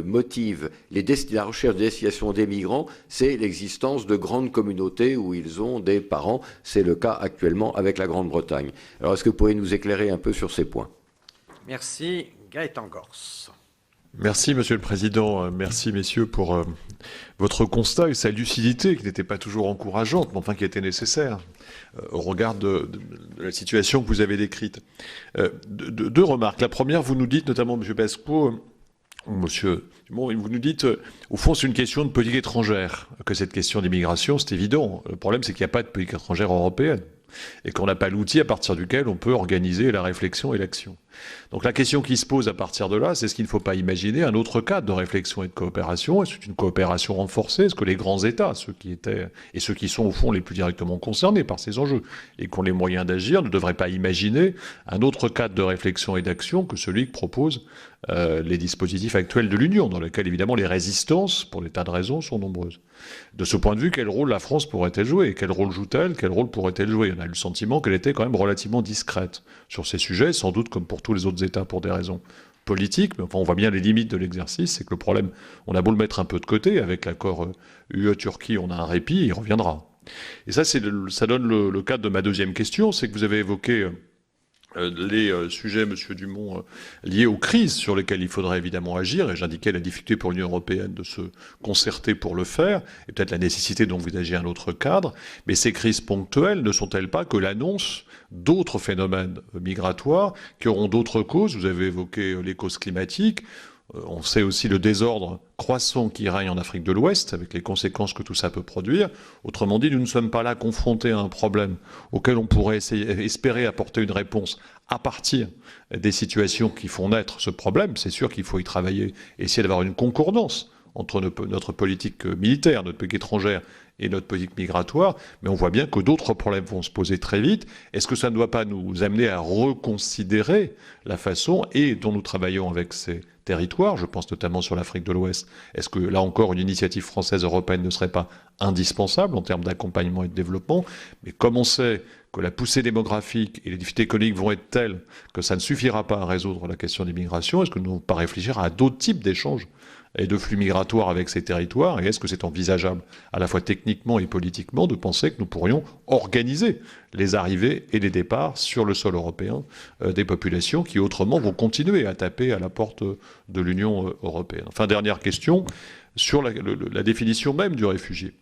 motive la recherche de destination des migrants, c'est l'existence de grandes communautés où ils ont des parents. C'est le cas actuellement avec la Grande-Bretagne. Alors, est-ce que vous pourriez nous éclairer un peu sur ces points? Merci. Gaëtan Gors. Merci, Monsieur le Président. Merci, messieurs, pour votre constat et sa lucidité, qui n'était pas toujours encourageante, mais enfin qui était nécessaire au regard de la situation que vous avez décrite. Deux remarques. La première, vous nous dites, notamment, M. Pesco, Monsieur Dumont, vous nous dites, au fond, c'est une question de politique étrangère, que cette question d'immigration, c'est évident. Le problème, c'est qu'il n'y a pas de politique étrangère européenne et qu'on n'a pas l'outil à partir duquel on peut organiser la réflexion et l'action. Donc la question qui se pose à partir de là, c'est ce qu'il ne faut pas imaginer un autre cadre de réflexion et de coopération. Est-ce une coopération renforcée? Est-ce que les grands États, ceux qui étaient et ceux qui sont au fond les plus directement concernés par ces enjeux et qui ont les moyens d'agir, ne devraient pas imaginer un autre cadre de réflexion et d'action que celui que proposent les dispositifs actuels de l'Union, dans lesquels évidemment les résistances, pour des tas de raisons, sont nombreuses. De ce point de vue, quel rôle la France pourrait-elle jouer? Quel rôle joue-t-elle? Quel rôle pourrait-elle jouer? On a eu le sentiment qu'elle était quand même relativement discrète sur ces sujets, sans doute comme pour tous les autres États pour des raisons politiques, mais enfin on voit bien les limites de l'exercice. C'est que le problème, on a beau le mettre un peu de côté, avec l'accord UE-Turquie, on a un répit, il reviendra. Et ça, ça donne le cadre de ma deuxième question, c'est que vous avez évoqué les sujets, Monsieur Dumont, liés aux crises sur lesquelles il faudrait évidemment agir, et j'indiquais la difficulté pour l'Union européenne de se concerter pour le faire, et peut-être la nécessité d'envisager un autre cadre, mais ces crises ponctuelles ne sont-elles pas que l'annonce d'autres phénomènes migratoires qui auront d'autres causes? Vous avez évoqué les causes climatiques. On sait aussi le désordre croissant qui règne en Afrique de l'Ouest, avec les conséquences que tout ça peut produire. Autrement dit, nous ne sommes pas là confrontés à un problème auquel on pourrait espérer apporter une réponse à partir des situations qui font naître ce problème. C'est sûr qu'il faut y travailler, essayer d'avoir une concordance entre notre politique militaire, notre politique étrangère et notre politique migratoire, mais on voit bien que d'autres problèmes vont se poser très vite. Est-ce que ça ne doit pas nous amener à reconsidérer la façon dont nous travaillons avec ces territoires? Je pense notamment sur l'Afrique de l'Ouest. Est-ce que là encore une initiative française européenne ne serait pas indispensable en termes d'accompagnement et de développement? Mais comme on sait que la poussée démographique et les difficultés économiques vont être telles que ça ne suffira pas à résoudre la question des migrations, est-ce que nous ne devons pas réfléchir à d'autres types d'échanges et de flux migratoires avec ces territoires? Et est-ce que c'est envisageable, à la fois techniquement et politiquement, de penser que nous pourrions organiser les arrivées et les départs sur le sol européen des populations qui autrement vont continuer à taper à la porte de l'Union européenne? Enfin, dernière question, sur la définition même du réfugié.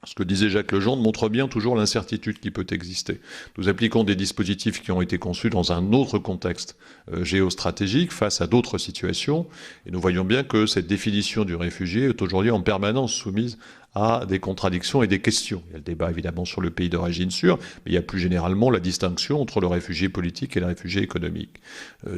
Ce que disait Jacques Legendre montre bien toujours l'incertitude qui peut exister. Nous appliquons des dispositifs qui ont été conçus dans un autre contexte géostratégique face à d'autres situations, et nous voyons bien que cette définition du réfugié est aujourd'hui en permanence soumise à des contradictions et des questions. Il y a le débat évidemment sur le pays d'origine sûr, mais il y a plus généralement la distinction entre le réfugié politique et le réfugié économique.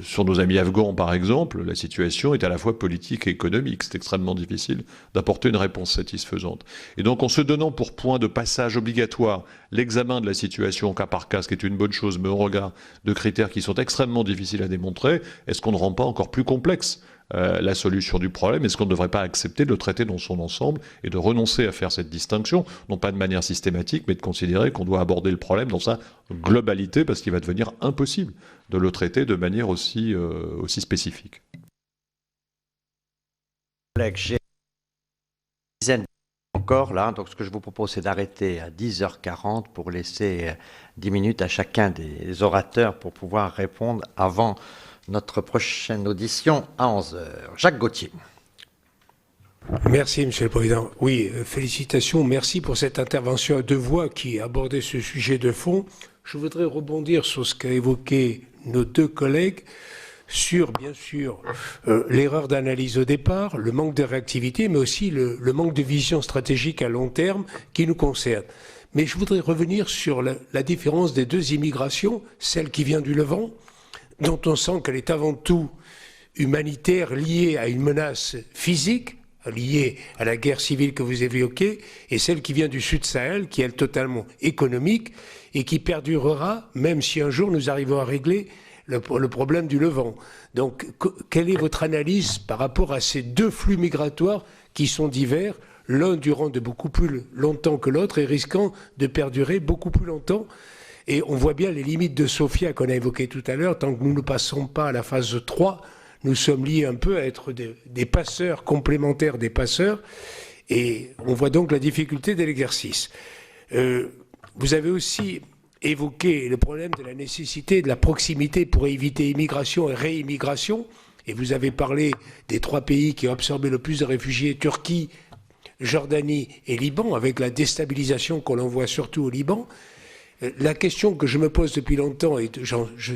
Sur nos amis afghans par exemple, la situation est à la fois politique et économique. C'est extrêmement difficile d'apporter une réponse satisfaisante. Et donc en se donnant pour point de passage obligatoire l'examen de la situation au cas par cas, ce qui est une bonne chose, mais au regard de critères qui sont extrêmement difficiles à démontrer, est-ce qu'on ne rend pas encore plus complexe la solution du problème? Est-ce qu'on ne devrait pas accepter de le traiter dans son ensemble et de renoncer à faire cette distinction, non pas de manière systématique, mais de considérer qu'on doit aborder le problème dans sa globalité, parce qu'il va devenir impossible de le traiter de manière aussi spécifique. J'ai une dizaine encore là, donc ce que je vous propose c'est d'arrêter à 10h40 pour laisser 10 minutes à chacun des orateurs pour pouvoir répondre avant notre prochaine audition à 11h. Jacques Gauthier. Merci, Monsieur le Président. Oui, félicitations, merci pour cette intervention à deux voix qui abordait ce sujet de fond. Je voudrais rebondir sur ce qu'a évoqué nos deux collègues sur, bien sûr, l'erreur d'analyse au départ, le manque de réactivité, mais aussi le manque de vision stratégique à long terme qui nous concerne. Mais je voudrais revenir sur la différence des deux immigrations, celle qui vient du Levant, dont on sent qu'elle est avant tout humanitaire, liée à une menace physique, liée à la guerre civile que vous évoquez, et celle qui vient du Sud Sahel, qui est totalement économique et qui perdurera, même si un jour nous arrivons à régler le problème du Levant. Donc, quelle est votre analyse par rapport à ces deux flux migratoires qui sont divers, l'un durant de beaucoup plus longtemps que l'autre et risquant de perdurer beaucoup plus longtemps? Et on voit bien les limites de Sofia qu'on a évoquées tout à l'heure. Tant que nous ne passons pas à la phase 3, nous sommes liés un peu à être des passeurs complémentaires des passeurs. Et on voit donc la difficulté de l'exercice. Vous avez aussi évoqué le problème de la nécessité de la proximité pour éviter immigration et réimmigration. Et vous avez parlé des 3 pays qui ont absorbé le plus de réfugiés, Turquie, Jordanie et Liban, avec la déstabilisation qu'on en voit surtout au Liban. La question que je me pose depuis longtemps, et je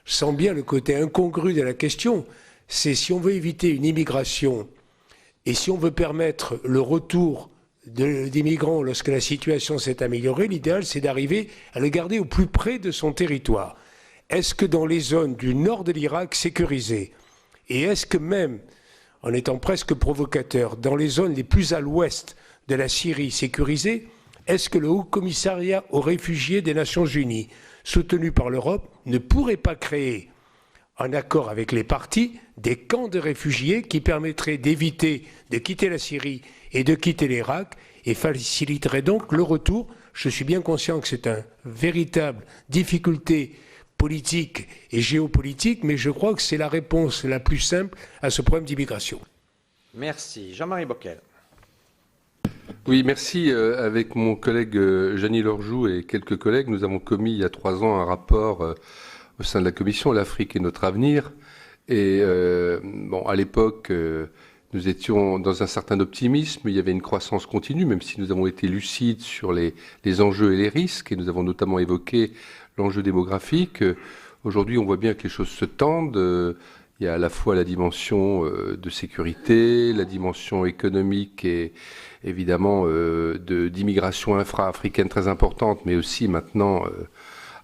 sens bien le côté incongru de la question, c'est si on veut éviter une immigration et si on veut permettre le retour des migrants lorsque la situation s'est améliorée, l'idéal c'est d'arriver à le garder au plus près de son territoire. Est-ce que dans les zones du nord de l'Irak sécurisées, et est-ce que même, en étant presque provocateur, dans les zones les plus à l'ouest de la Syrie sécurisée, est-ce que le Haut Commissariat aux réfugiés des Nations Unies, soutenu par l'Europe, ne pourrait pas créer, en accord avec les partis, des camps de réfugiés qui permettraient d'éviter de quitter la Syrie et de quitter l'Irak et faciliterait donc le retour? Je suis bien conscient que c'est une véritable difficulté politique et géopolitique, mais je crois que c'est la réponse la plus simple à ce problème d'immigration. Merci. Jean-Marie Bockel. Oui, merci. Avec mon collègue Jeannie Lorjou et quelques collègues, nous avons commis il y a 3 ans un rapport au sein de la commission L'Afrique et notre avenir. Et à l'époque, nous étions dans un certain optimisme. Il y avait une croissance continue, même si nous avons été lucides sur les enjeux et les risques. Et nous avons notamment évoqué l'enjeu démographique. Aujourd'hui, on voit bien que les choses se tendent. Il y a à la fois la dimension de sécurité, la dimension économique et évidemment d'immigration infra-africaine très importante, mais aussi maintenant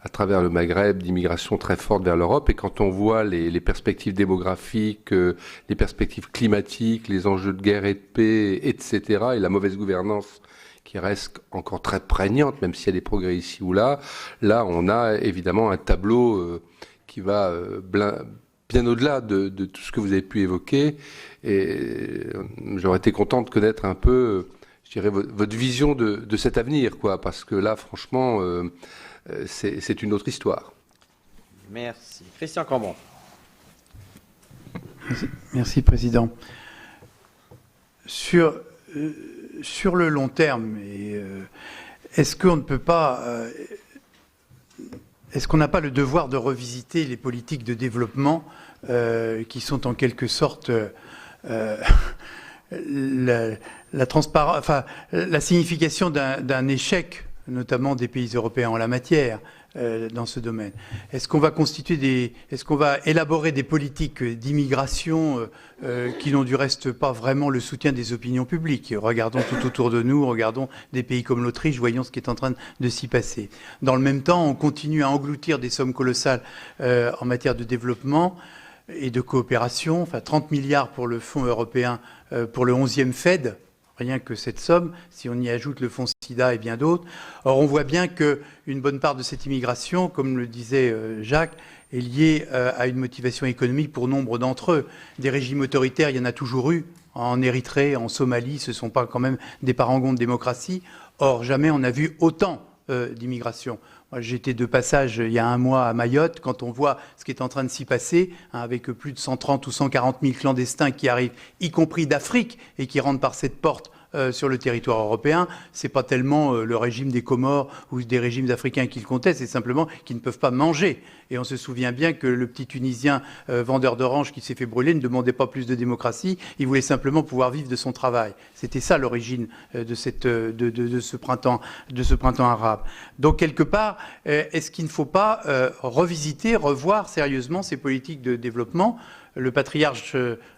à travers le Maghreb, d'immigration très forte vers l'Europe. Et quand on voit les perspectives démographiques, les perspectives climatiques, les enjeux de guerre et de paix, etc., et la mauvaise gouvernance qui reste encore très prégnante, même s'il y a des progrès ici ou là, on a évidemment un tableau qui va bien au-delà de tout ce que vous avez pu évoquer. Et j'aurais été content de connaître un peu, je dirais, votre vision de cet avenir, quoi, parce que là, franchement, c'est une autre histoire. Merci. Christian Cambon. Merci, Président. Sur le long terme, est-ce qu'on ne peut pas... Est-ce qu'on n'a pas le devoir de revisiter les politiques de développement qui sont en quelque sorte la signification d'un échec, notamment des pays européens en la matière dans ce domaine? Est-ce qu'on va élaborer des politiques d'immigration qui n'ont du reste pas vraiment le soutien des opinions publiques? Regardons tout autour de nous, regardons des pays comme l'Autriche, voyons ce qui est en train de s'y passer. Dans le même temps, on continue à engloutir des sommes colossales en matière de développement et de coopération, 30 milliards pour le Fonds européen pour le 11e FED, rien que cette somme, si on y ajoute le fonds SIDA et bien d'autres. Or, on voit bien qu'une bonne part de cette immigration, comme le disait Jacques, est liée à une motivation économique pour nombre d'entre eux. Des régimes autoritaires, il y en a toujours eu. En Érythrée, en Somalie, ce ne sont pas quand même des parangons de démocratie. Or, jamais on n'a vu autant d'immigration. Moi, j'étais de passage il y a un mois à Mayotte. Quand on voit ce qui est en train de s'y passer, avec plus de 130 ou 140 000 clandestins qui arrivent, y compris d'Afrique, et qui rentrent par cette porte sur le territoire européen. C'est pas tellement le régime des Comores ou des régimes africains qu'ils contestent, c'est simplement qu'ils ne peuvent pas manger. Et on se souvient bien que le petit Tunisien vendeur d'oranges qui s'est fait brûler ne demandait pas plus de démocratie, il voulait simplement pouvoir vivre de son travail. C'était ça l'origine de ce printemps arabe. Donc quelque part, est-ce qu'il ne faut pas revoir sérieusement ces politiques de développement? Le patriarche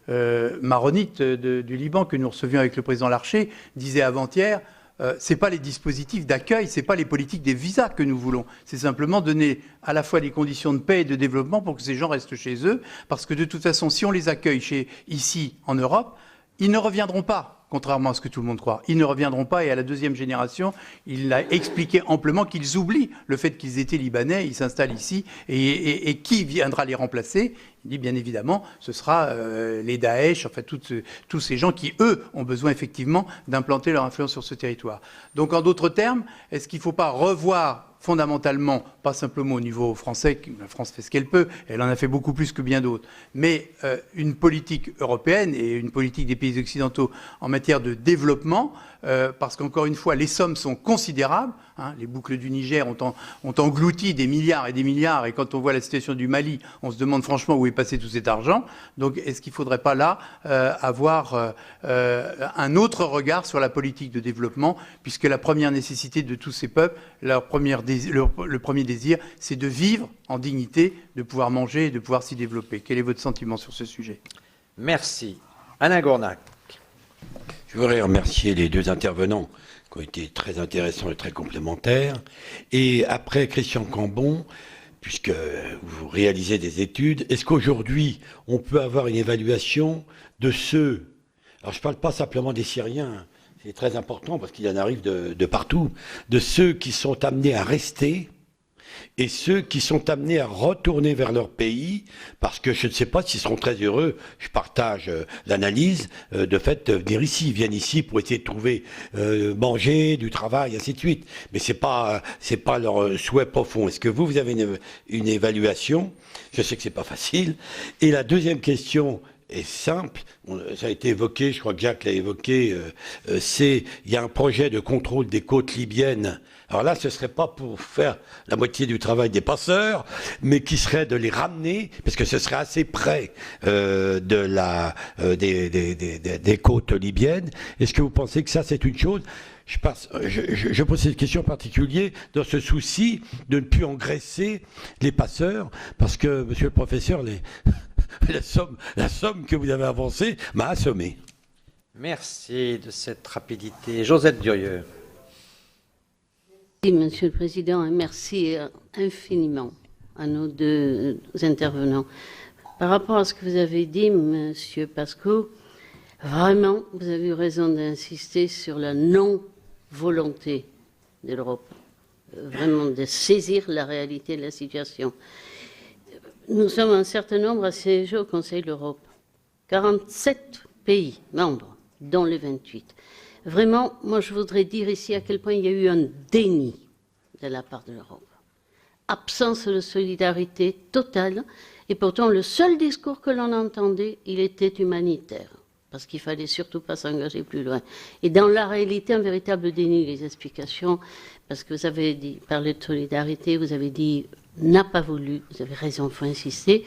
maronite du Liban que nous recevions avec le président Larcher disait avant-hier, c'est pas les dispositifs d'accueil, c'est pas les politiques des visas que nous voulons. C'est simplement donner à la fois des conditions de paix et de développement pour que ces gens restent chez eux. Parce que de toute façon, si on les accueille ici en Europe, ils ne reviendront pas. Contrairement à ce que tout le monde croit. Ils ne reviendront pas et à la deuxième génération, il a expliqué amplement qu'ils oublient le fait qu'ils étaient libanais, ils s'installent ici et qui viendra les remplacer? Il dit bien évidemment, ce sera les Daesh, enfin tous ces gens qui, eux, ont besoin effectivement d'implanter leur influence sur ce territoire. Donc en d'autres termes, est-ce qu'il ne faut pas revoir fondamentalement, pas simplement au niveau français, la France fait ce qu'elle peut, elle en a fait beaucoup plus que bien d'autres, mais une politique européenne et une politique des pays occidentaux en matière de développement, parce qu'encore une fois, les sommes sont considérables. Hein, les boucles du Niger ont englouti des milliards, et quand on voit la situation du Mali, on se demande franchement où est passé tout cet argent. Donc est-ce qu'il ne faudrait pas là avoir un autre regard sur la politique de développement, puisque la première nécessité de tous ces peuples, le premier désir, c'est de vivre en dignité, de pouvoir manger et de pouvoir s'y développer. Quel est votre sentiment sur ce sujet? Merci. Alain Gournac. Je voudrais remercier les deux intervenants qui ont été très intéressants et très complémentaires. Et après Christian Cambon, puisque vous réalisez des études, est-ce qu'aujourd'hui on peut avoir une évaluation de ceux, alors je ne parle pas simplement des Syriens, c'est très important parce qu'il en arrive de partout, de ceux qui sont amenés à rester et ceux qui sont amenés à retourner vers leur pays, parce que je ne sais pas s'ils seront très heureux, je partage l'analyse, de fait venir ici, ils viennent ici pour essayer de trouver manger, du travail, ainsi de suite. Mais c'est pas leur souhait profond. Est-ce que vous avez une évaluation? Je sais que c'est pas facile. Et la deuxième question est simple, ça a été évoqué, je crois que Jacques l'a évoqué, il y a un projet de contrôle des côtes libyennes. Alors là, ce ne serait pas pour faire la moitié du travail des passeurs, mais qui serait de les ramener, parce que ce serait assez près des côtes libyennes. Est-ce que vous pensez que ça, c'est une chose? Je pose cette question en particulier dans ce souci de ne plus engraisser les passeurs, parce que, monsieur le professeur, la somme que vous avez avancée m'a assommé. Merci de cette rapidité. Josette Durieux. Merci, Monsieur le Président, et merci infiniment à nos deux intervenants. Par rapport à ce que vous avez dit, Monsieur Pasco, vraiment, vous avez eu raison d'insister sur la non-volonté de l'Europe, vraiment de saisir la réalité de la situation. Nous sommes un certain nombre à siéger au Conseil de l'Europe. 47 pays membres, dont les 28. Vraiment, moi je voudrais dire ici à quel point il y a eu un déni de la part de l'Europe. Absence de solidarité totale. Et pourtant, le seul discours que l'on entendait, il était humanitaire. Parce qu'il ne fallait surtout pas s'engager plus loin. Et dans la réalité, un véritable déni. Les explications, parce que vous avez parlé de solidarité, vous avez dit n'a pas voulu, vous avez raison, il faut insister,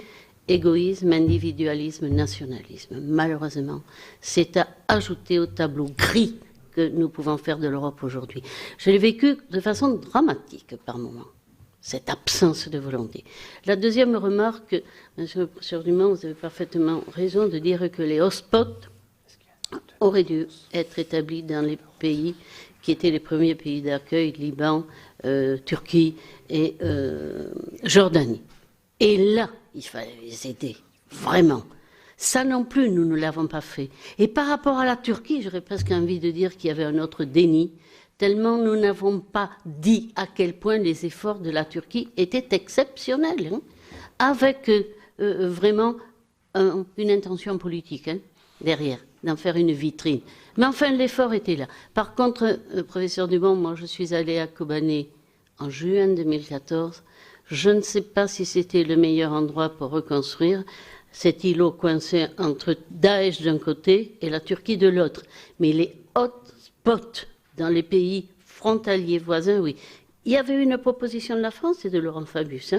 égoïsme, individualisme, nationalisme. Malheureusement, c'est à ajouter au tableau gris que nous pouvons faire de l'Europe aujourd'hui. Je l'ai vécu de façon dramatique par moments, cette absence de volonté. La deuxième remarque, monsieur le professeur Dumont, vous avez parfaitement raison de dire que les hotspots auraient dû être établis dans les pays qui étaient les premiers pays d'accueil, Liban, Turquie et Jordanie. Et là, il fallait les aider, vraiment. Ça non plus, nous ne l'avons pas fait. Et par rapport à la Turquie, j'aurais presque envie de dire qu'il y avait un autre déni, tellement nous n'avons pas dit à quel point les efforts de la Turquie étaient exceptionnels, hein, avec vraiment une intention politique derrière, d'en faire une vitrine. Mais enfin, l'effort était là. Par contre, professeur Dumont, moi je suis allée à Kobané en juin 2014. Je ne sais pas si c'était le meilleur endroit pour reconstruire cet îlot coincé entre Daesh d'un côté et la Turquie de l'autre. Mais les hautes potes dans les pays frontaliers voisins, oui. Il y avait une proposition de la France et de Laurent Fabius,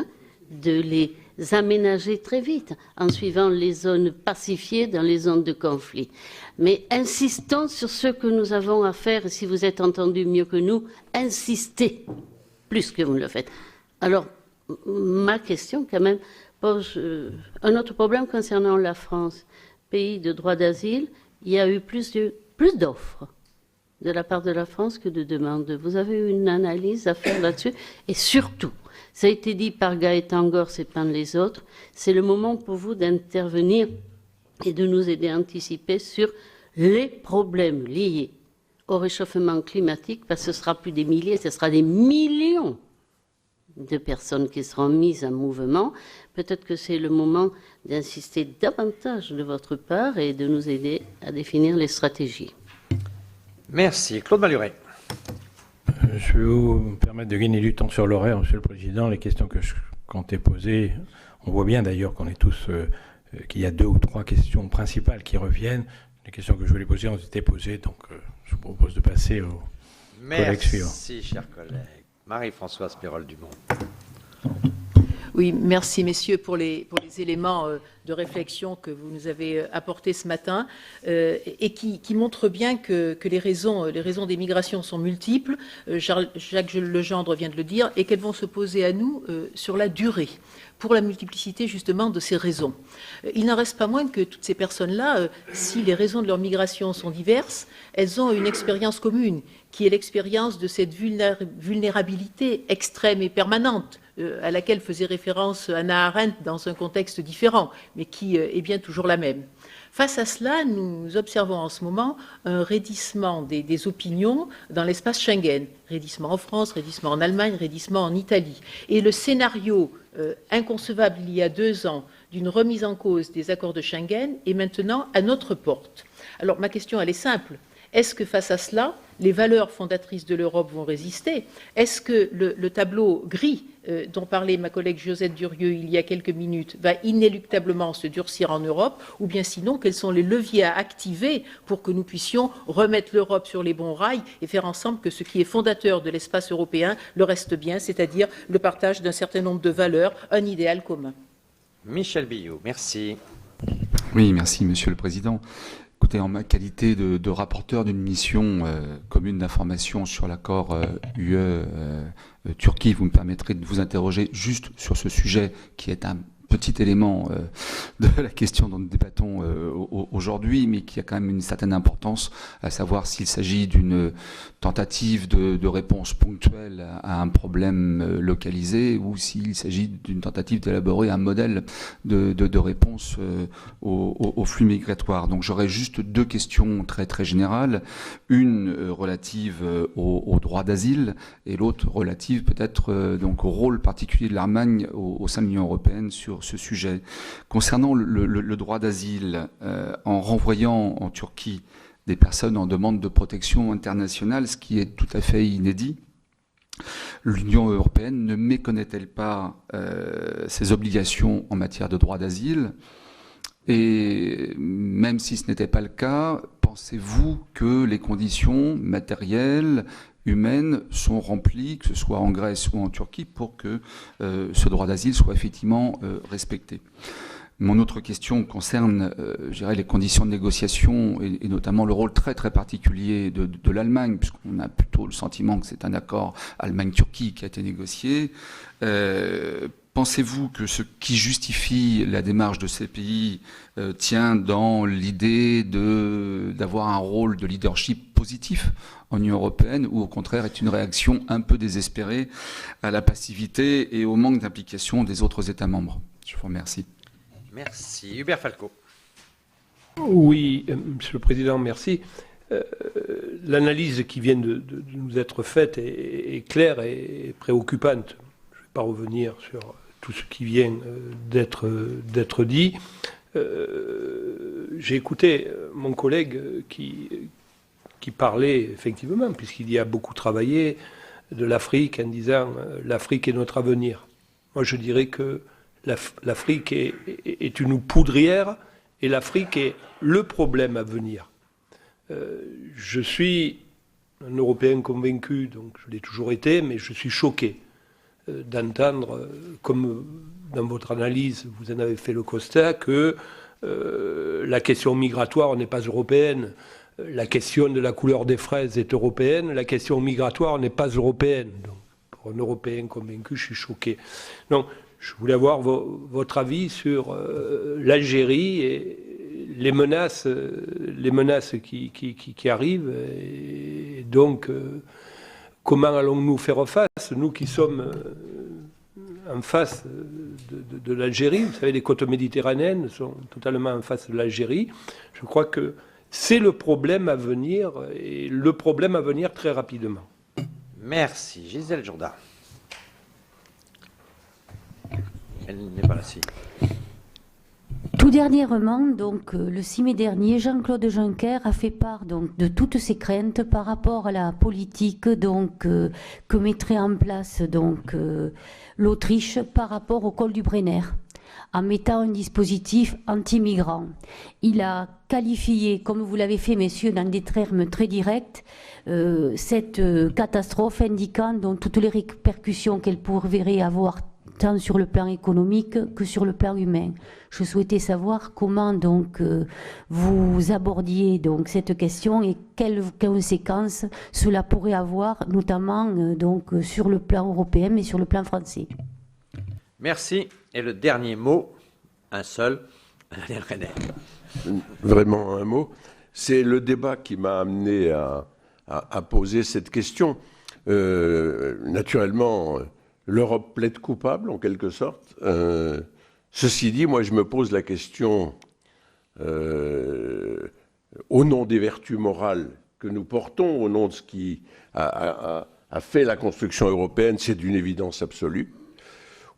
de les aménager très vite en suivant les zones pacifiées dans les zones de conflit. Mais insistons sur ce que nous avons à faire, et si vous êtes entendu mieux que nous, insistez plus que vous ne le faites. Alors, ma question quand même pose un autre problème concernant la France. Pays de droit d'asile, il y a eu plus d'offres de la part de la France que de demandes. Vous avez une analyse à faire là-dessus? Et surtout, ça a été dit par Gaëtan Gors et pas les autres, c'est le moment pour vous d'intervenir et de nous aider à anticiper sur les problèmes liés au réchauffement climatique, parce que ce sera plus des milliers, ce sera des millions de personnes qui seront mises en mouvement. Peut-être que c'est le moment d'insister davantage de votre part et de nous aider à définir les stratégies. Merci. Claude Malhuret. Je vais vous permettre de gagner du temps sur l'horaire, Monsieur le Président. Les questions que je comptais poser, on voit bien d'ailleurs qu'on est tous, qu'il y a 2 ou 3 questions principales qui reviennent. Les questions que je voulais poser ont été posées, donc je vous propose de passer au collègue suivant. Merci, cher collègue. Marie-Françoise Pérol-Dumont. Oui, merci messieurs pour les éléments de réflexion que vous nous avez apportés ce matin et qui montrent bien que les raisons des migrations sont multiples. Jacques Legendre vient de le dire, et qu'elles vont se poser à nous sur la durée, pour la multiplicité justement de ces raisons. Il n'en reste pas moins que toutes ces personnes-là, si les raisons de leur migration sont diverses, elles ont une expérience commune, qui est l'expérience de cette vulnérabilité extrême et permanente, à laquelle faisait référence Hannah Arendt dans un contexte différent, mais qui est bien toujours la même. Face à cela, nous observons en ce moment un raidissement des opinions dans l'espace Schengen. Raidissement en France, raidissement en Allemagne, raidissement en Italie. Et le scénario inconcevable il y a 2 ans d'une remise en cause des accords de Schengen est maintenant à notre porte. Alors ma question, elle est simple. Est-ce que face à cela, les valeurs fondatrices de l'Europe vont résister? Est-ce que le tableau gris dont parlait ma collègue Josette Durieux il y a quelques minutes va inéluctablement se durcir en Europe? Ou bien sinon, quels sont les leviers à activer pour que nous puissions remettre l'Europe sur les bons rails et faire ensemble que ce qui est fondateur de l'espace européen le reste bien, c'est-à-dire le partage d'un certain nombre de valeurs, un idéal commun? Michel Billot, merci. Oui, merci Monsieur le Président. Écoutez, en ma qualité de rapporteur d'une mission commune d'information sur l'accord UE-Turquie, vous me permettrez de vous interroger juste sur ce sujet qui est un petit élément de la question dont nous débattons aujourd'hui, mais qui a quand même une certaine importance, à savoir s'il s'agit d'une tentative de réponse ponctuelle à un problème localisé ou s'il s'agit d'une tentative d'élaborer un modèle de réponse au flux migratoire. Donc j'aurais juste 2 questions très très générales, une relative au droit d'asile et l'autre relative peut-être donc au rôle particulier de l'Allemagne au sein de l'Union européenne sur ce sujet. Concernant le droit d'asile, en renvoyant en Turquie des personnes en demande de protection internationale, ce qui est tout à fait inédit, l'Union européenne ne méconnaît-elle pas ses obligations en matière de droit d'asile? Et même si ce n'était pas le cas, pensez-vous que les conditions matérielles, humaines sont remplies, que ce soit en Grèce ou en Turquie, pour que ce droit d'asile soit effectivement respecté? Mon autre question concerne, je dirais, les conditions de négociation et notamment le rôle très très particulier de l'Allemagne, puisqu'on a plutôt le sentiment que c'est un accord Allemagne-Turquie qui a été négocié. Pensez-vous que ce qui justifie la démarche de ces pays tient dans l'idée d'avoir un rôle de leadership positif en Union européenne, ou au contraire est une réaction un peu désespérée à la passivité et au manque d'implication des autres États membres? Je vous remercie. Merci. Hubert Falco. Oui, Monsieur le Président, merci. L'analyse qui vient de nous être faite est claire et préoccupante. Je ne vais pas revenir sur tout ce qui vient d'être dit. J'ai écouté mon collègue qui parlait effectivement, puisqu'il y a beaucoup travaillé, de l'Afrique en disant « l'Afrique est notre avenir ». Moi, je dirais que l'Afrique est une poudrière et l'Afrique est le problème à venir. Je suis un Européen convaincu, donc je l'ai toujours été, mais je suis choqué d'entendre, comme dans votre analyse, vous en avez fait le constat, que la question migratoire n'est pas européenne. La question de la couleur des fraises est européenne, la question migratoire n'est pas européenne. Donc, pour un Européen convaincu, je suis choqué. Donc, je voulais avoir votre avis sur l'Algérie et les menaces qui arrivent. Et donc, comment allons-nous faire face, nous qui sommes en face de l'Algérie? Vous savez, les côtes méditerranéennes sont totalement en face de l'Algérie. Je crois que c'est le problème à venir, et le problème à venir très rapidement. Merci. Gisèle Jourda. Elle n'est pas là, si. Tout dernièrement, donc le 6 mai dernier, Jean-Claude Juncker a fait part donc de toutes ses craintes par rapport à la politique donc que mettrait en place donc l'Autriche par rapport au col du Brenner, en mettant un dispositif anti-migrants. Il a qualifié, comme vous l'avez fait, messieurs, dans des termes très directs, cette catastrophe, indiquant donc toutes les répercussions qu'elle pourrait avoir tant sur le plan économique que sur le plan humain. Je souhaitais savoir comment donc vous abordiez donc cette question et quelles conséquences cela pourrait avoir, notamment donc sur le plan européen mais sur le plan français. Merci. Et le dernier mot, un seul, Daniel René. Vraiment un mot. C'est le débat qui m'a amené à poser cette question. Naturellement, l'Europe plaide coupable, en quelque sorte. Ceci dit, moi, je me pose la question, au nom des vertus morales que nous portons, au nom de ce qui a fait la construction européenne, c'est d'une évidence absolue.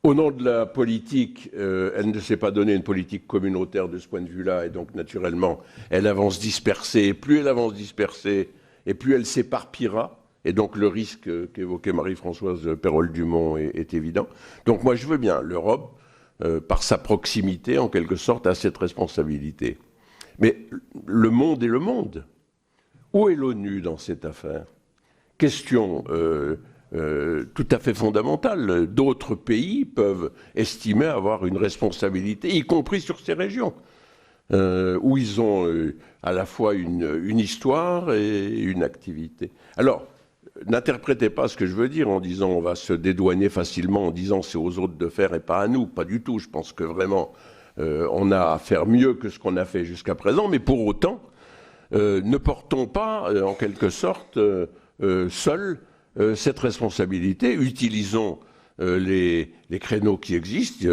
Au nom de la politique, elle ne s'est pas donné une politique communautaire de ce point de vue-là, et donc, naturellement, elle avance dispersée. Et plus elle avance dispersée, et plus elle s'éparpillera. Et donc le risque qu'évoquait Marie-Françoise Perrol-Dumont est évident. Donc moi je veux bien, l'Europe, par sa proximité, en quelque sorte, a cette responsabilité. Mais le monde est le monde. Où est l'ONU dans cette affaire? Question tout à fait fondamentale. D'autres pays peuvent estimer avoir une responsabilité, y compris sur ces régions, où ils ont à la fois une histoire et une activité. Alors, n'interprétez pas ce que je veux dire en disant on va se dédouaner facilement, en disant c'est aux autres de faire et pas à nous. Pas du tout. Je pense que vraiment on a à faire mieux que ce qu'on a fait jusqu'à présent. Mais pour autant, ne portons pas en quelque sorte seuls cette responsabilité. Utilisons les créneaux qui existent.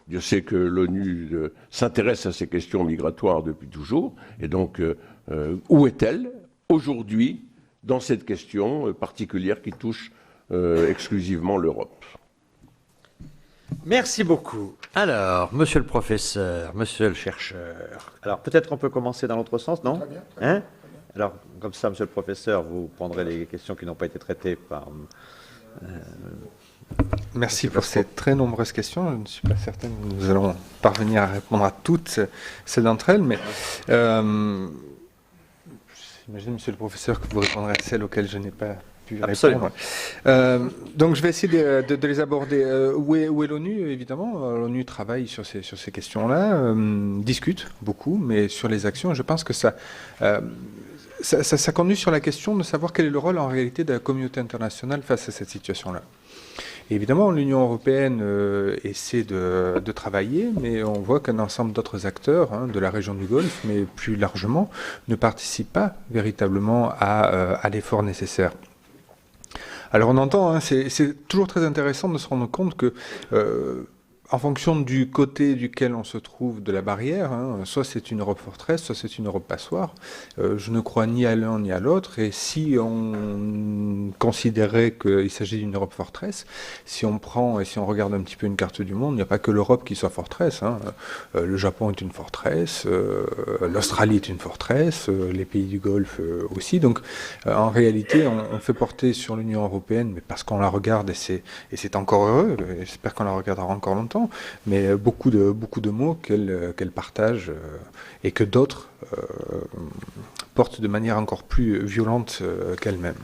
Dieu sait que l'ONU s'intéresse à ces questions migratoires depuis toujours. Et donc, où est-elle aujourd'hui dans cette question particulière qui touche exclusivement l'Europe? Merci beaucoup. Alors, monsieur le professeur, monsieur le chercheur, alors peut-être qu'on peut commencer dans l'autre sens, non? Très bien, très bien. Alors, comme ça, monsieur le professeur, vous prendrez les questions qui n'ont pas été traitées par... Merci pour ces très nombreuses questions. Je ne suis pas certain que nous allons parvenir à répondre à toutes celles d'entre elles, mais... J'imagine, monsieur le professeur, que vous répondrez à celles auxquelles je n'ai pas pu répondre. Donc, je vais essayer de les aborder. Où est l'ONU, évidemment? L'ONU travaille sur ces questions-là, discute beaucoup, mais sur les actions, je pense que ça conduit sur la question de savoir quel est le rôle, en réalité, de la communauté internationale face à cette situation-là. Et évidemment, l'Union européenne essaie de travailler, mais on voit qu'un ensemble d'autres acteurs de la région du Golfe, mais plus largement, ne participent pas véritablement à l'effort nécessaire. Alors on entend, c'est toujours très intéressant de se rendre compte que en fonction du côté duquel on se trouve de la barrière, soit c'est une Europe forteresse, soit c'est une Europe passoire. Je ne crois ni à l'un ni à l'autre. Et si on considérait qu'il s'agit d'une Europe forteresse, si on prend et si on regarde un petit peu une carte du monde, il n'y a pas que l'Europe qui soit forteresse. Le Japon est une forteresse, l'Australie est une forteresse, les pays du Golfe aussi. Donc en réalité, on fait porter sur l'Union européenne, mais parce qu'on la regarde, et c'est encore heureux, j'espère qu'on la regardera encore longtemps, mais beaucoup de mots qu'elle partage et que d'autres porte de manière encore plus violente qu'elle-même.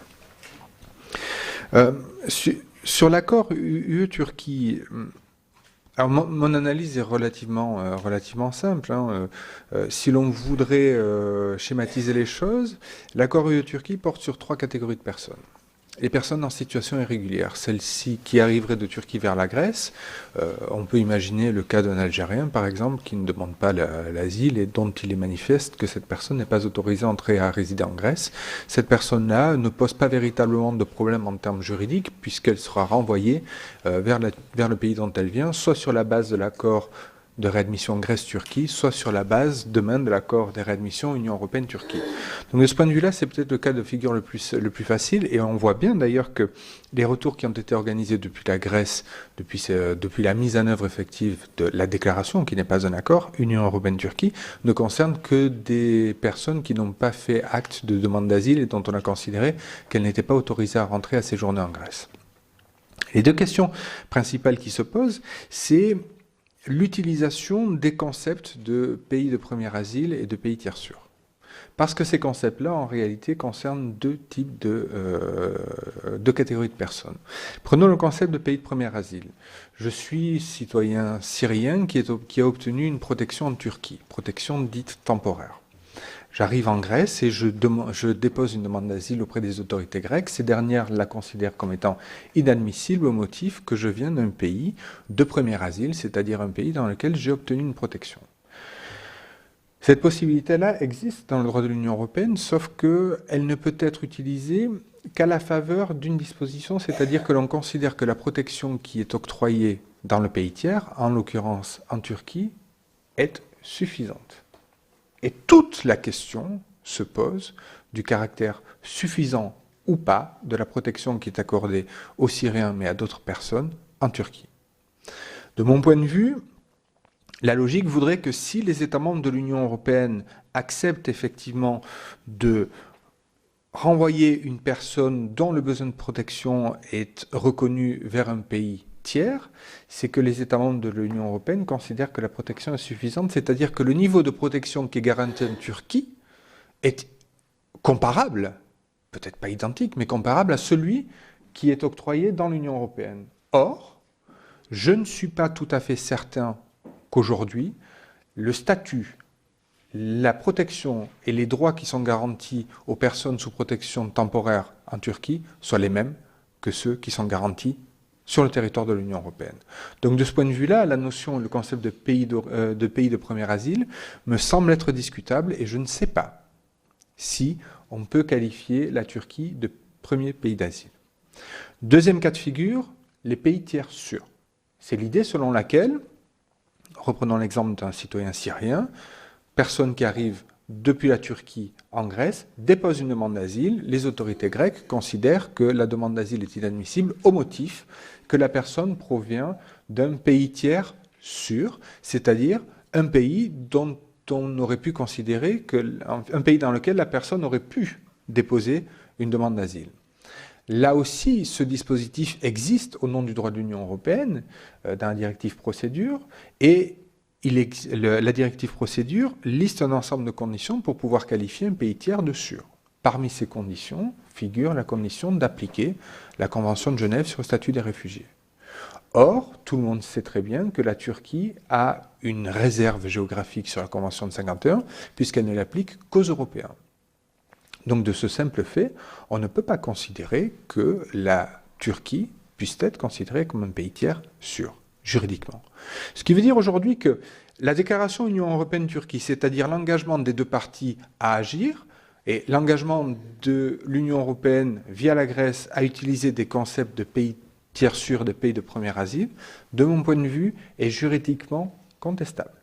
Sur l'accord UE-Turquie, alors mon analyse est relativement simple. Si l'on voudrait schématiser les choses, l'accord UE-Turquie porte sur 3 catégories de personnes. Les personnes en situation irrégulière, celles-ci qui arriveraient de Turquie vers la Grèce, on peut imaginer le cas d'un Algérien, par exemple, qui ne demande pas l'asile et dont il est manifeste que cette personne n'est pas autorisée à entrer à résider en Grèce. Cette personne-là ne pose pas véritablement de problème en termes juridiques, puisqu'elle sera renvoyée vers le pays dont elle vient, soit sur la base de l'accord de réadmission Grèce-Turquie, soit sur la base demain de l'accord de réadmission Union Européenne-Turquie. Donc de ce point de vue-là, c'est peut-être le cas de figure le plus facile, et on voit bien d'ailleurs que les retours qui ont été organisés depuis la Grèce, depuis la mise en œuvre effective de la déclaration, qui n'est pas un accord, Union Européenne-Turquie, ne concernent que des personnes qui n'ont pas fait acte de demande d'asile et dont on a considéré qu'elles n'étaient pas autorisées à rentrer à séjourner en Grèce. Les 2 questions principales qui se posent, c'est l'utilisation des concepts de pays de premier asile et de pays tiers sûrs. Parce que ces concepts-là, en réalité, concernent 2 types de catégories de personnes. Prenons le concept de pays de premier asile. Je suis citoyen syrien qui a obtenu une protection en Turquie, protection dite temporaire. J'arrive en Grèce et je dépose une demande d'asile auprès des autorités grecques. Ces dernières la considèrent comme étant inadmissible au motif que je viens d'un pays de premier asile, c'est-à-dire un pays dans lequel j'ai obtenu une protection. Cette possibilité-là existe dans le droit de l'Union européenne, sauf qu'elle ne peut être utilisée qu'à la faveur d'une disposition, c'est-à-dire que l'on considère que la protection qui est octroyée dans le pays tiers, en l'occurrence en Turquie, est suffisante. Et toute la question se pose du caractère suffisant ou pas de la protection qui est accordée aux Syriens, mais à d'autres personnes, en Turquie. De mon point de vue, la logique voudrait que si les États membres de l'Union européenne acceptent effectivement de renvoyer une personne dont le besoin de protection est reconnu vers un pays tiers, c'est que les États membres de l'Union européenne considèrent que la protection est suffisante, c'est-à-dire que le niveau de protection qui est garanti en Turquie est comparable, peut-être pas identique, mais comparable à celui qui est octroyé dans l'Union européenne. Or, je ne suis pas tout à fait certain qu'aujourd'hui, le statut, la protection et les droits qui sont garantis aux personnes sous protection temporaire en Turquie soient les mêmes que ceux qui sont garantis sur le territoire de l'Union européenne. Donc de ce point de vue-là, la notion, le concept de pays de premier asile me semble être discutable et je ne sais pas si on peut qualifier la Turquie de premier pays d'asile. Deuxième cas de figure, les pays tiers sûrs. C'est l'idée selon laquelle, reprenons l'exemple d'un citoyen syrien, personne qui arrive depuis la Turquie en Grèce, dépose une demande d'asile, les autorités grecques considèrent que la demande d'asile est inadmissible au motif que la personne provient d'un pays tiers sûr, c'est-à-dire un pays dont on aurait pu considérer un pays dans lequel la personne aurait pu déposer une demande d'asile. Là aussi, ce dispositif existe au nom du droit de l'Union européenne, dans la directive procédure, et la directive procédure liste un ensemble de conditions pour pouvoir qualifier un pays tiers de sûr. Parmi ces conditions figure la condition d'appliquer la Convention de Genève sur le statut des réfugiés. Or, tout le monde sait très bien que la Turquie a une réserve géographique sur la Convention de 1951, puisqu'elle ne l'applique qu'aux Européens. Donc de ce simple fait, on ne peut pas considérer que la Turquie puisse être considérée comme un pays tiers sûr, juridiquement. Ce qui veut dire aujourd'hui que la déclaration Union Européenne-Turquie, c'est-à-dire l'engagement des 2 parties à agir, et l'engagement de l'Union Européenne via la Grèce à utiliser des concepts de pays tiers sûrs, de pays de premier asile, de mon point de vue, est juridiquement contestable.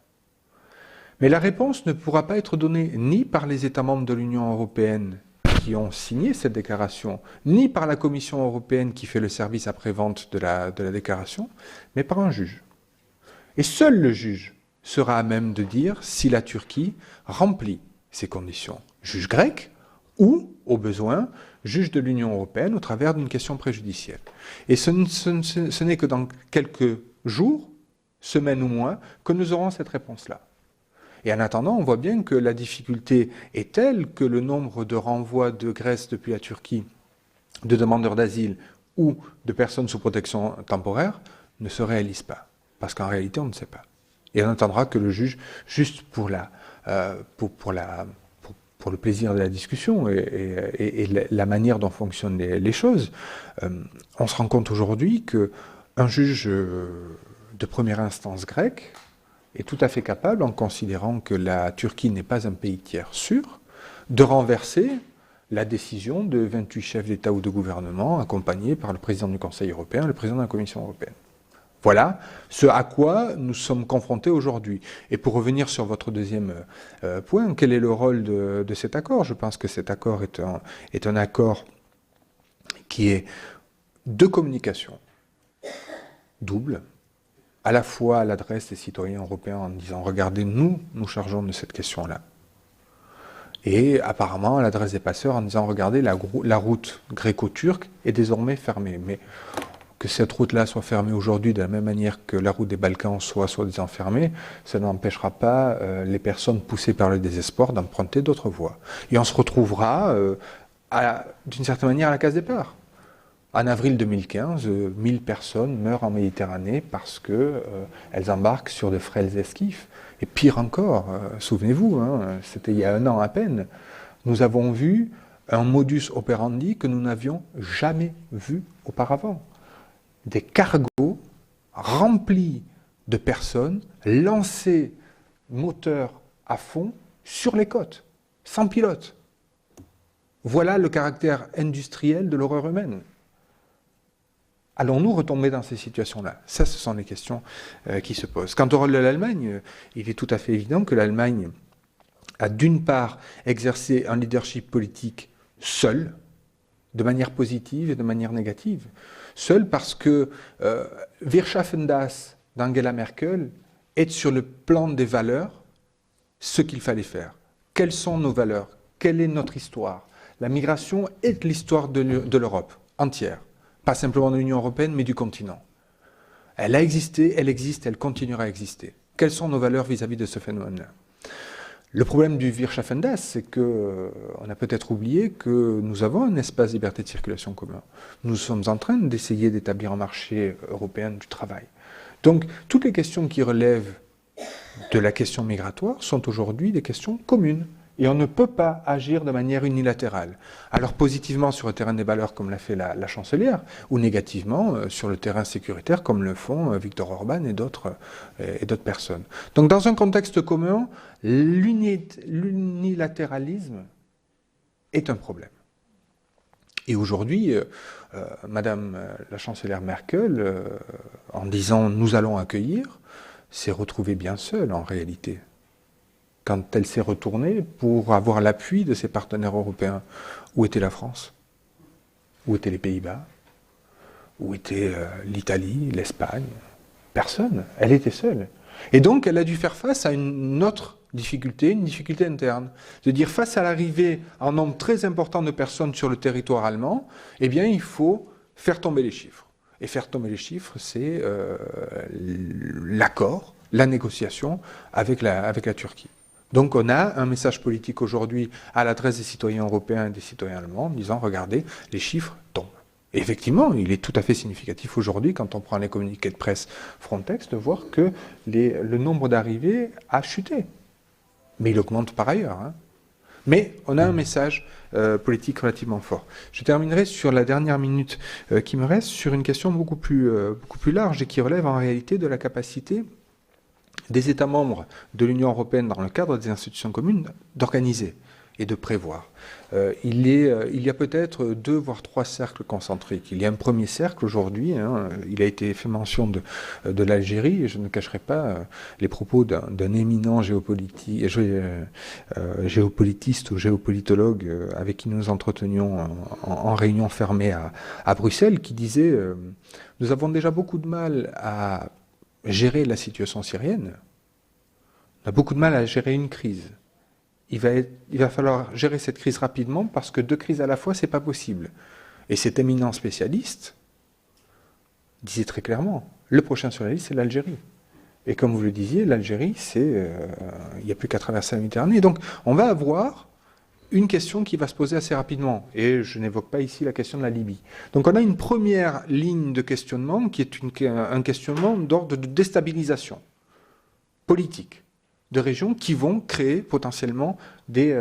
Mais la réponse ne pourra pas être donnée ni par les États membres de l'Union européenne qui ont signé cette déclaration, ni par la Commission européenne qui fait le service après-vente de la déclaration, mais par un juge. Et seul le juge sera à même de dire si la Turquie remplit ces conditions. Juge grec ou, au besoin, juge de l'Union européenne au travers d'une question préjudicielle. Et ce n'est que dans quelques jours, semaines ou mois, que nous aurons cette réponse-là. Et en attendant, on voit bien que la difficulté est telle que le nombre de renvois de Grèce depuis la Turquie, de demandeurs d'asile ou de personnes sous protection temporaire, ne se réalise pas. Parce qu'en réalité, on ne sait pas. Et on attendra que le juge, juste pour le plaisir de la discussion et la manière dont fonctionnent les choses, on se rend compte aujourd'hui qu'un juge de première instance grec est tout à fait capable, en considérant que la Turquie n'est pas un pays tiers sûr, de renverser la décision de 28 chefs d'État ou de gouvernement accompagnés par le président du Conseil européen et le président de la Commission européenne. Voilà ce à quoi nous sommes confrontés aujourd'hui. Et pour revenir sur votre deuxième point, quel est le rôle de cet accord? Je pense que cet accord est un accord qui est de communication double, à la fois à l'adresse des citoyens européens en disant « Regardez, nous chargeons de cette question-là ». Et apparemment à l'adresse des passeurs en disant « Regardez, la route gréco-turque est désormais fermée ». Mais que cette route-là soit fermée aujourd'hui de la même manière que la route des Balkans soit soi-disant fermée, ça n'empêchera pas les personnes poussées par le désespoir d'emprunter d'autres voies. Et on se retrouvera d'une certaine manière à la case départ. En avril 2015, 1000 personnes meurent en Méditerranée parce qu'elles embarquent sur de frêles esquifs. Et pire encore, souvenez-vous, c'était il y a 1 an à peine, nous avons vu un modus operandi que nous n'avions jamais vu auparavant. Des cargos remplis de personnes lancés moteurs à fond sur les côtes, sans pilote. Voilà le caractère industriel de l'horreur humaine. Allons-nous retomber dans ces situations-là? Ça, ce sont les questions qui se posent. Quant au rôle de l'Allemagne, il est tout à fait évident que l'Allemagne a d'une part exercé un leadership politique seul, de manière positive et de manière négative. Seul parce que Wir schaffen das d'Angela Merkel est sur le plan des valeurs ce qu'il fallait faire. Quelles sont nos valeurs? Quelle est notre histoire? La migration est l'histoire de l'Europe entière. Pas simplement de l'Union européenne, mais du continent. Elle a existé, elle existe, elle continuera à exister. Quelles sont nos valeurs vis-à-vis de ce phénomène-là? Le problème du Wir schaffen das, c'est qu'on a peut-être oublié que nous avons un espace de liberté de circulation commun. Nous sommes en train d'essayer d'établir un marché européen du travail. Donc, toutes les questions qui relèvent de la question migratoire sont aujourd'hui des questions communes. Et on ne peut pas agir de manière unilatérale. Alors positivement sur le terrain des valeurs comme l'a fait la chancelière, ou négativement sur le terrain sécuritaire comme le font Viktor Orban et d'autres personnes. Donc dans un contexte commun, l'unilatéralisme est un problème. Et aujourd'hui, Madame la chancelière Merkel, en disant « nous allons accueillir », s'est retrouvée bien seule en réalité. Quand elle s'est retournée pour avoir l'appui de ses partenaires européens. Où était la France? Où étaient les Pays-Bas? Où était l'Italie, l'Espagne? Personne. Elle était seule. Et donc, elle a dû faire face à une autre difficulté, une difficulté interne. De dire, face à l'arrivée en nombre très important de personnes sur le territoire allemand, eh bien, il faut faire tomber les chiffres. Et faire tomber les chiffres, c'est l'accord, la négociation avec la Turquie. Donc on a un message politique aujourd'hui à l'adresse des citoyens européens et des citoyens allemands en disant « Regardez, les chiffres tombent ». Et effectivement, il est tout à fait significatif aujourd'hui, quand on prend les communiqués de presse Frontex, de voir que le nombre d'arrivées a chuté. Mais il augmente par ailleurs. Mais on a un message politique relativement fort. Je terminerai sur la dernière minute qui me reste sur une question beaucoup plus large et qui relève en réalité de la capacité des États membres de l'Union européenne dans le cadre des institutions communes d'organiser et de prévoir. Il y a peut-être 2 voire 3 cercles concentriques. Il y a un premier cercle aujourd'hui, il a été fait mention de l'Algérie, et je ne cacherai pas les propos d'un éminent géopolitiste ou géopolitologue avec qui nous entretenions en réunion fermée à Bruxelles, qui disait « Nous avons déjà beaucoup de mal à gérer la situation syrienne, on a beaucoup de mal à gérer une crise. Il va falloir gérer cette crise rapidement parce que 2 crises à la fois, c'est pas possible. » Et cet éminent spécialiste disait très clairement, le prochain sur la liste, c'est l'Algérie. Et comme vous le disiez, l'Algérie, il n'y a plus qu'à traverser la Méditerranée. Donc on va avoir une question qui va se poser assez rapidement. Et je n'évoque pas ici la question de la Libye. Donc on a une première ligne de questionnement qui est un questionnement d'ordre de déstabilisation politique de régions qui vont créer potentiellement des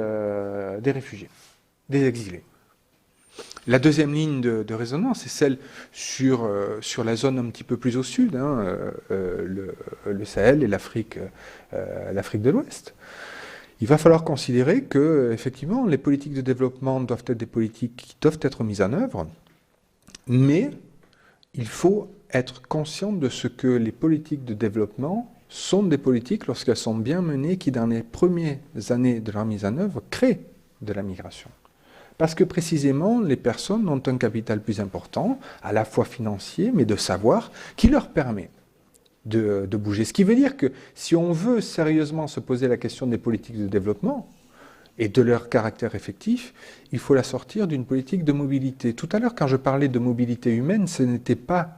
réfugiés, des exilés. La deuxième ligne de raisonnement, c'est celle sur la zone un petit peu plus au sud, le Sahel et l'Afrique de l'Ouest. Il va falloir considérer que, effectivement, les politiques de développement doivent être des politiques qui doivent être mises en œuvre, mais il faut être conscient de ce que les politiques de développement sont des politiques, lorsqu'elles sont bien menées, qui, dans les premières années de leur mise en œuvre, créent de la migration. Parce que précisément, les personnes ont un capital plus important, à la fois financier, mais de savoir, qui leur permet de bouger. Ce qui veut dire que si on veut sérieusement se poser la question des politiques de développement et de leur caractère effectif, il faut la sortir d'une politique de mobilité. Tout à l'heure, quand je parlais de mobilité humaine, ce n'était pas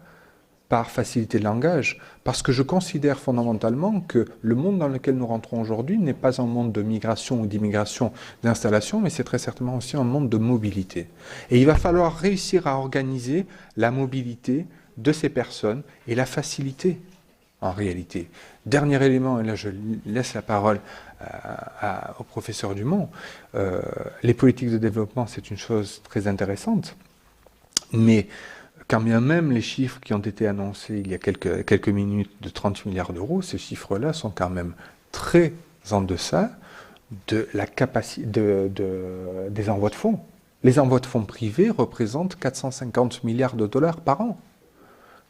par facilité de langage, parce que je considère fondamentalement que le monde dans lequel nous rentrons aujourd'hui n'est pas un monde de migration ou d'immigration, d'installation, mais c'est très certainement aussi un monde de mobilité. Et il va falloir réussir à organiser la mobilité de ces personnes et la faciliter, en réalité. Dernier élément, et là je laisse la parole au professeur Dumont, les politiques de développement, c'est une chose très intéressante, mais quand bien même les chiffres qui ont été annoncés il y a quelques minutes de 30 milliards d'euros, ces chiffres-là sont quand même très en deçà de la capacité des envois de fonds. Les envois de fonds privés représentent 450 milliards de dollars par an.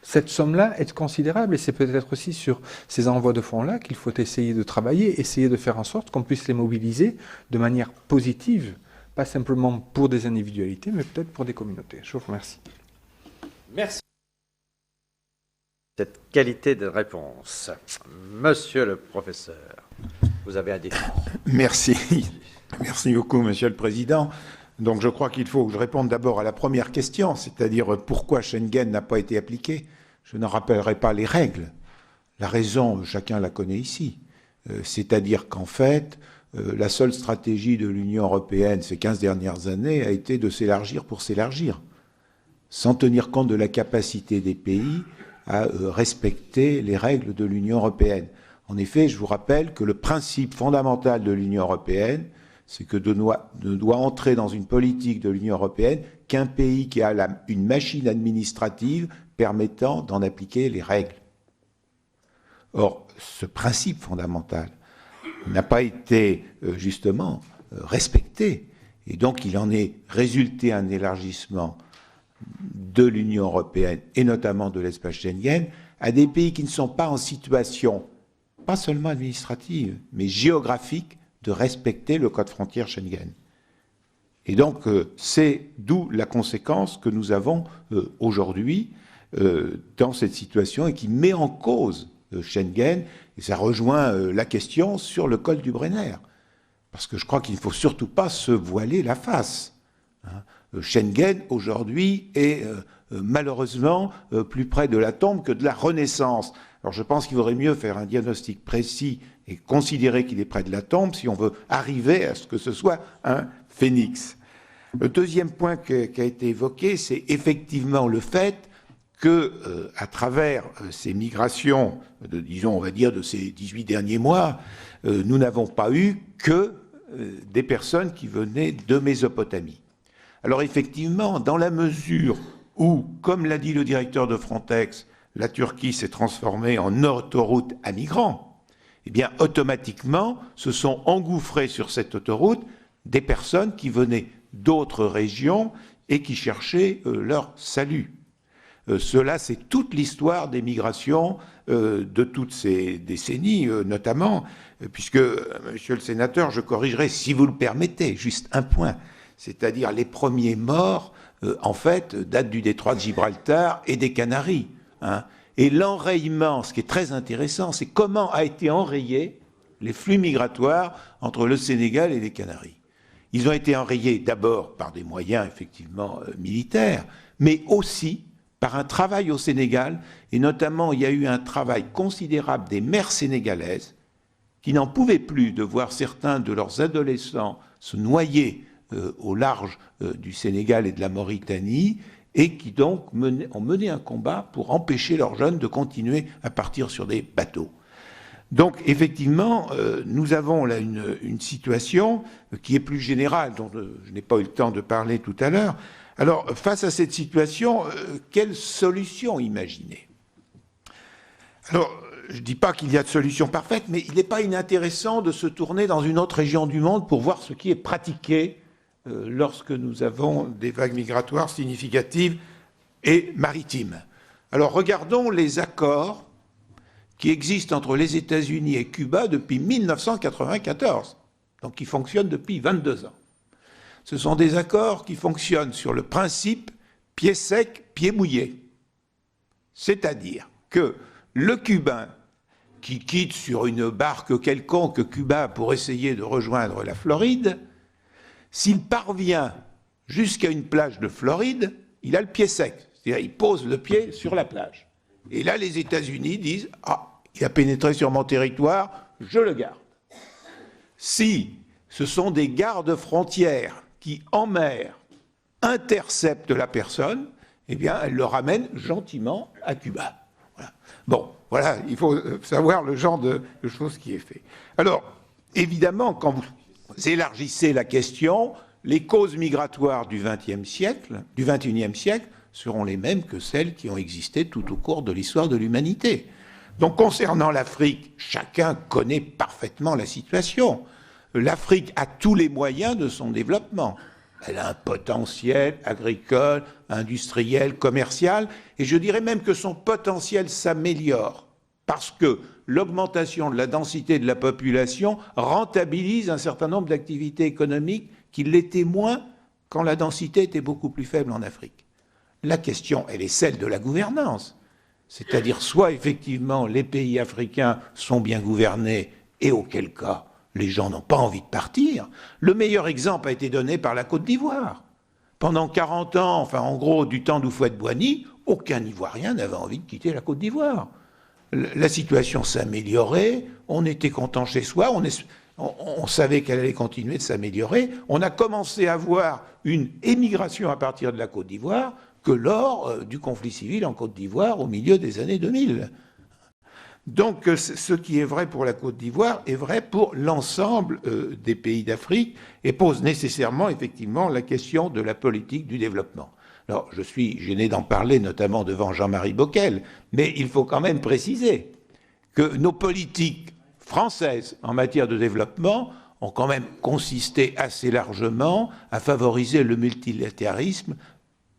Cette somme-là est considérable et c'est peut-être aussi sur ces envois de fonds-là qu'il faut essayer de travailler, essayer de faire en sorte qu'on puisse les mobiliser de manière positive, pas simplement pour des individualités, mais peut-être pour des communautés. Je vous remercie. Merci. Cette qualité de réponse. Monsieur le professeur, vous avez un défi. Merci. Merci beaucoup, Monsieur le Président. Donc je crois qu'il faut que je réponde d'abord à la première question, c'est-à-dire pourquoi Schengen n'a pas été appliqué. Je n'en rappellerai pas les règles. La raison, chacun la connaît ici. C'est-à-dire qu'en fait, la seule stratégie de l'Union européenne ces 15 dernières années a été de s'élargir pour s'élargir, sans tenir compte de la capacité des pays à respecter les règles de l'Union européenne. En effet, je vous rappelle que le principe fondamental de l'Union européenne, c'est que ne doit entrer dans une politique de l'Union européenne qu'un pays qui a une machine administrative permettant d'en appliquer les règles. Or, ce principe fondamental n'a pas été justement respecté, et donc il en est résulté un élargissement de l'Union européenne, et notamment de l'espace Schengen, à des pays qui ne sont pas en situation, pas seulement administrative, mais géographique, de respecter le code frontière Schengen. Et donc, c'est d'où la conséquence que nous avons aujourd'hui dans cette situation et qui met en cause Schengen, et ça rejoint la question sur le col du Brenner. Parce que je crois qu'il ne faut surtout pas se voiler la face. Schengen, aujourd'hui, est malheureusement plus près de la tombe que de la renaissance. Alors je pense qu'il vaudrait mieux faire un diagnostic précis et considérer qu'il est près de la tombe si on veut arriver à ce que ce soit un phénix. Le deuxième point qui a été évoqué, c'est effectivement le fait que, à travers ces migrations, disons, on va dire, de ces 18 derniers mois, nous n'avons pas eu que des personnes qui venaient de Mésopotamie. Alors effectivement, dans la mesure où, comme l'a dit le directeur de Frontex, la Turquie s'est transformée en autoroute à migrants, eh bien, automatiquement, se sont engouffrés sur cette autoroute des personnes qui venaient d'autres régions et qui cherchaient leur salut. Cela, c'est toute l'histoire des migrations de toutes ces décennies, notamment, puisque, monsieur le sénateur, je corrigerai, si vous le permettez, juste un point, c'est-à-dire les premiers morts, en fait, datent du détroit de Gibraltar et des Canaries. Et l'enrayement, ce qui est très intéressant, c'est comment a été enrayé les flux migratoires entre le Sénégal et les Canaries. Ils ont été enrayés d'abord par des moyens effectivement militaires, mais aussi par un travail au Sénégal, et notamment il y a eu un travail considérable des mères sénégalaises qui n'en pouvaient plus de voir certains de leurs adolescents se noyer au large du Sénégal et de la Mauritanie, et qui donc ont mené un combat pour empêcher leurs jeunes de continuer à partir sur des bateaux. Donc effectivement, nous avons là une situation qui est plus générale, dont je n'ai pas eu le temps de parler tout à l'heure. Alors, face à cette situation, quelle solution imaginer? Alors, je ne dis pas qu'il y a de solution parfaite, mais il n'est pas inintéressant de se tourner dans une autre région du monde pour voir ce qui est pratiqué lorsque nous avons des vagues migratoires significatives et maritimes. Alors, regardons les accords qui existent entre les États-Unis et Cuba depuis 1994, donc qui fonctionnent depuis 22 ans. Ce sont des accords qui fonctionnent sur le principe pied sec, pied mouillé. C'est-à-dire que le Cubain qui quitte sur une barque quelconque Cuba pour essayer de rejoindre la Floride, s'il parvient jusqu'à une plage de Floride, il a le pied sec. C'est-à-dire il pose le pied sur la plage. Et là, les États-Unis disent « Ah, il a pénétré sur mon territoire, je le garde ». Si ce sont des gardes frontières qui, en mer, interceptent la personne, eh bien, elle le ramène gentiment à Cuba. Voilà. Bon, voilà, il faut savoir le genre de choses qui est fait. Alors, évidemment, quand vous élargissez la question, les causes migratoires du XXIe siècle seront les mêmes que celles qui ont existé tout au cours de l'histoire de l'humanité. Donc, concernant l'Afrique, chacun connaît parfaitement la situation. L'Afrique a tous les moyens de son développement. Elle a un potentiel agricole, industriel, commercial, et je dirais même que son potentiel s'améliore, parce que l'augmentation de la densité de la population rentabilise un certain nombre d'activités économiques qui l'étaient moins quand la densité était beaucoup plus faible en Afrique. La question, elle est celle de la gouvernance. C'est-à-dire, soit effectivement les pays africains sont bien gouvernés, et auquel cas, les gens n'ont pas envie de partir. Le meilleur exemple a été donné par la Côte d'Ivoire. Pendant 40 ans, enfin en gros du temps d'Houphouët-Boigny, aucun Ivoirien n'avait envie de quitter la Côte d'Ivoire. La situation s'améliorait, on était content chez soi, on savait qu'elle allait continuer de s'améliorer. On a commencé à voir une émigration à partir de la Côte d'Ivoire que lors du conflit civil en Côte d'Ivoire au milieu des années 2000. Donc ce qui est vrai pour la Côte d'Ivoire est vrai pour l'ensemble des pays d'Afrique et pose nécessairement effectivement la question de la politique du développement. Alors je suis gêné d'en parler notamment devant Jean-Marie Bockel, mais il faut quand même préciser que nos politiques françaises en matière de développement ont quand même consisté assez largement à favoriser le multilatéralisme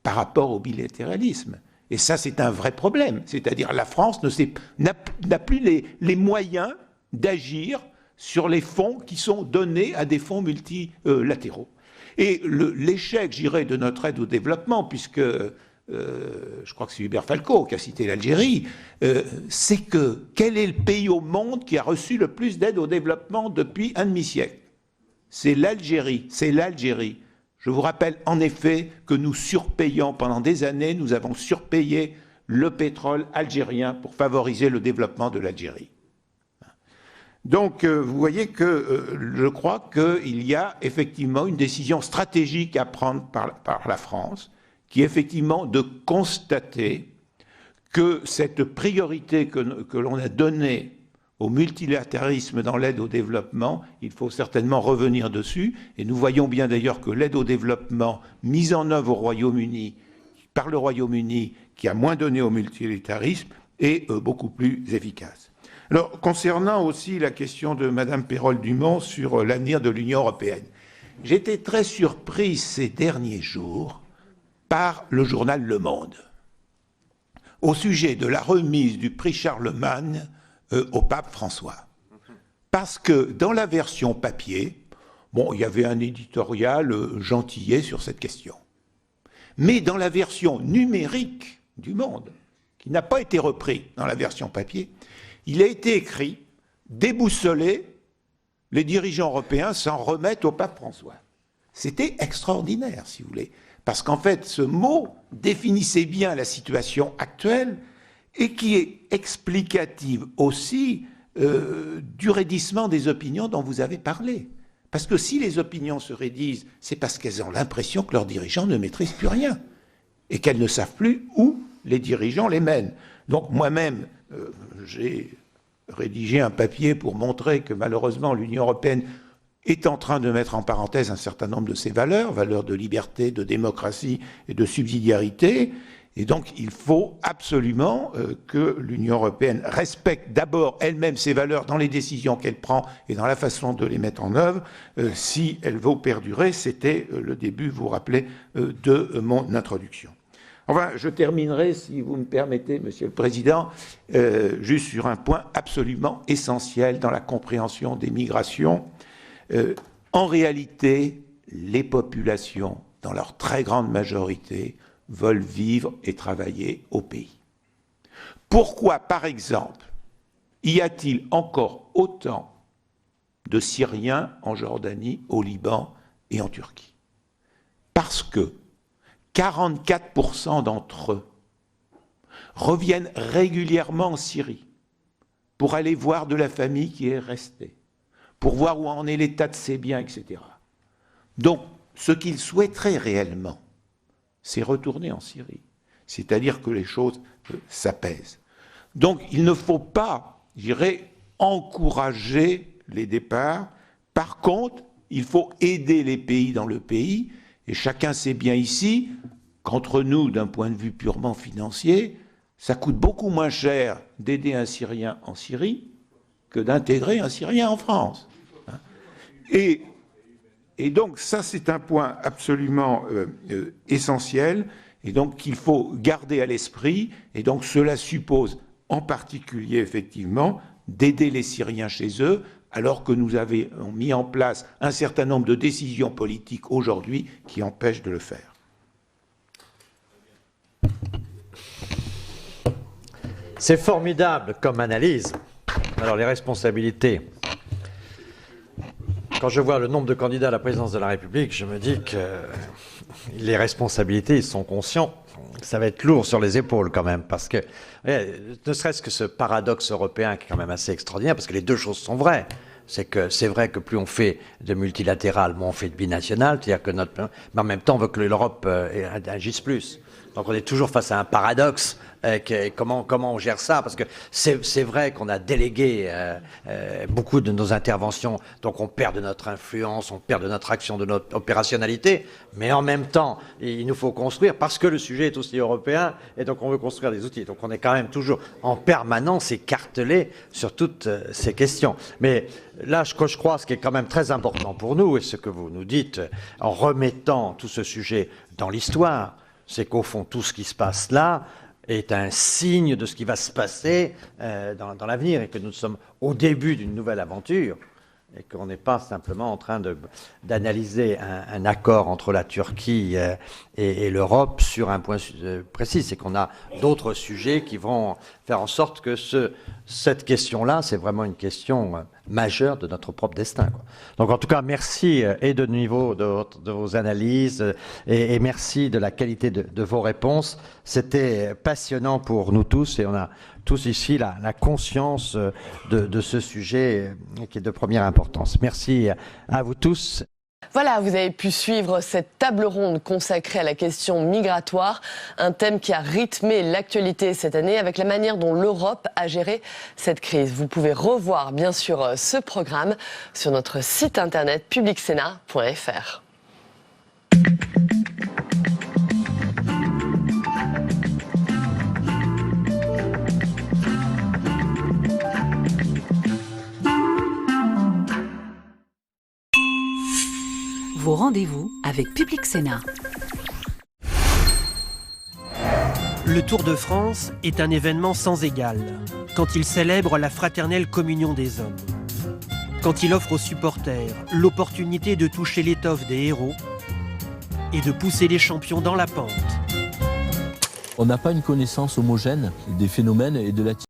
par rapport au bilatéralisme. Et ça, c'est un vrai problème. C'est-à-dire la France n'a plus les moyens d'agir sur les fonds qui sont donnés à des fonds multilatéraux. Et l'échec, j'irais, de notre aide au développement, puisque je crois que c'est Hubert Falco qui a cité l'Algérie, c'est que quel est le pays au monde qui a reçu le plus d'aide au développement depuis un demi-siècle? C'est l'Algérie. C'est l'Algérie. Je vous rappelle en effet que nous surpayons pendant des années, nous avons surpayé le pétrole algérien pour favoriser le développement de l'Algérie. Donc vous voyez que je crois qu'il y a effectivement une décision stratégique à prendre par la France, qui est effectivement de constater que cette priorité que l'on a donnée au multilatéralisme dans l'aide au développement, il faut certainement revenir dessus. Et nous voyons bien d'ailleurs que l'aide au développement mise en œuvre au Royaume-Uni, par le Royaume-Uni, qui a moins donné au multilatéralisme, est beaucoup plus efficace. Alors, concernant aussi la question de Mme Pérol-Dumont sur l'avenir de l'Union européenne, j'étais très surpris ces derniers jours par le journal Le Monde, au sujet de la remise du prix Charlemagne au pape François. Parce que dans la version papier, bon, il y avait un éditorial gentillet sur cette question. Mais dans la version numérique du Monde, qui n'a pas été repris dans la version papier, il a été écrit « Déboussolés, les dirigeants européens s'en remettent au pape François ». C'était extraordinaire, si vous voulez. Parce qu'en fait, ce mot définissait bien la situation actuelle et qui est explicative aussi du raidissement des opinions dont vous avez parlé. Parce que si les opinions se raidissent, c'est parce qu'elles ont l'impression que leurs dirigeants ne maîtrisent plus rien et qu'elles ne savent plus où les dirigeants les mènent. Donc moi-même, j'ai rédigé un papier pour montrer que malheureusement l'Union européenne est en train de mettre en parenthèse un certain nombre de ses valeurs, valeurs de liberté, de démocratie et de subsidiarité. Et donc il faut absolument que l'Union européenne respecte d'abord elle-même ses valeurs dans les décisions qu'elle prend et dans la façon de les mettre en œuvre. Si elle veut perdurer, c'était le début, vous vous rappelez, de mon introduction. Enfin, je terminerai, si vous me permettez, Monsieur le Président, juste sur un point absolument essentiel dans la compréhension des migrations. En réalité, les populations, dans leur très grande majorité, veulent vivre et travailler au pays. Pourquoi, par exemple, y a-t-il encore autant de Syriens en Jordanie, au Liban et en Turquie? Parce que 44% d'entre eux reviennent régulièrement en Syrie pour aller voir de la famille qui est restée, pour voir où en est l'état de ses biens, etc. Donc, ce qu'ils souhaiteraient réellement, c'est retourner en Syrie. C'est-à-dire que les choses s'apaisent. Donc, il ne faut pas, je dirais, encourager les départs. Par contre, il faut aider les pays dans le pays, et chacun sait bien ici qu'entre nous, d'un point de vue purement financier, ça coûte beaucoup moins cher d'aider un Syrien en Syrie que d'intégrer un Syrien en France. Et donc ça, c'est un point absolument essentiel, et donc qu'il faut garder à l'esprit, et donc cela suppose en particulier, effectivement, d'aider les Syriens chez eux, alors que nous avons mis en place un certain nombre de décisions politiques aujourd'hui qui empêchent de le faire. C'est formidable comme analyse. Alors les responsabilités. Quand je vois le nombre de candidats à la présidence de la République, je me dis que les responsabilités, ils sont conscients. Ça va être lourd sur les épaules quand même, parce que, ne serait-ce que ce paradoxe européen qui est quand même assez extraordinaire, parce que les deux choses sont vraies. C'est que c'est vrai que plus on fait de multilatéral, moins on fait de binational, c'est-à-dire que mais en même temps on veut que l'Europe agisse plus. Donc on est toujours face à un paradoxe. Comment on gère ça? Parce que c'est vrai qu'on a délégué beaucoup de nos interventions, donc on perd de notre influence, on perd de notre action, de notre opérationnalité, mais en même temps, il nous faut construire, parce que le sujet est aussi européen, et donc on veut construire des outils. Donc on est quand même toujours en permanence écartelé sur toutes ces questions. Mais là, je crois, ce qui est quand même très important pour nous, et ce que vous nous dites, en remettant tout ce sujet dans l'histoire, c'est qu'au fond, tout ce qui se passe là est un signe de ce qui va se passer dans l'avenir, et que nous sommes au début d'une nouvelle aventure, et qu'on n'est pas simplement en train d'analyser un accord entre la Turquie et l'Europe sur un point précis. C'est qu'on a d'autres sujets qui vont faire en sorte que cette question-là, c'est vraiment une question majeure de notre propre destin, quoi. Donc en tout cas, merci et de niveau de vos analyses, et merci de la qualité de vos réponses. C'était passionnant pour nous tous, et on a tous ici la conscience de ce sujet qui est de première importance. Merci à vous tous. Voilà, vous avez pu suivre cette table ronde consacrée à la question migratoire, un thème qui a rythmé l'actualité cette année avec la manière dont l'Europe a géré cette crise. Vous pouvez revoir bien sûr ce programme sur notre site internet publicsena.fr. Vos rendez-vous avec Public Sénat. Le Tour de France est un événement sans égal quand il célèbre la fraternelle communion des hommes, quand il offre aux supporters l'opportunité de toucher l'étoffe des héros et de pousser les champions dans la pente. On n'a pas une connaissance homogène des phénomènes et de l'attitude.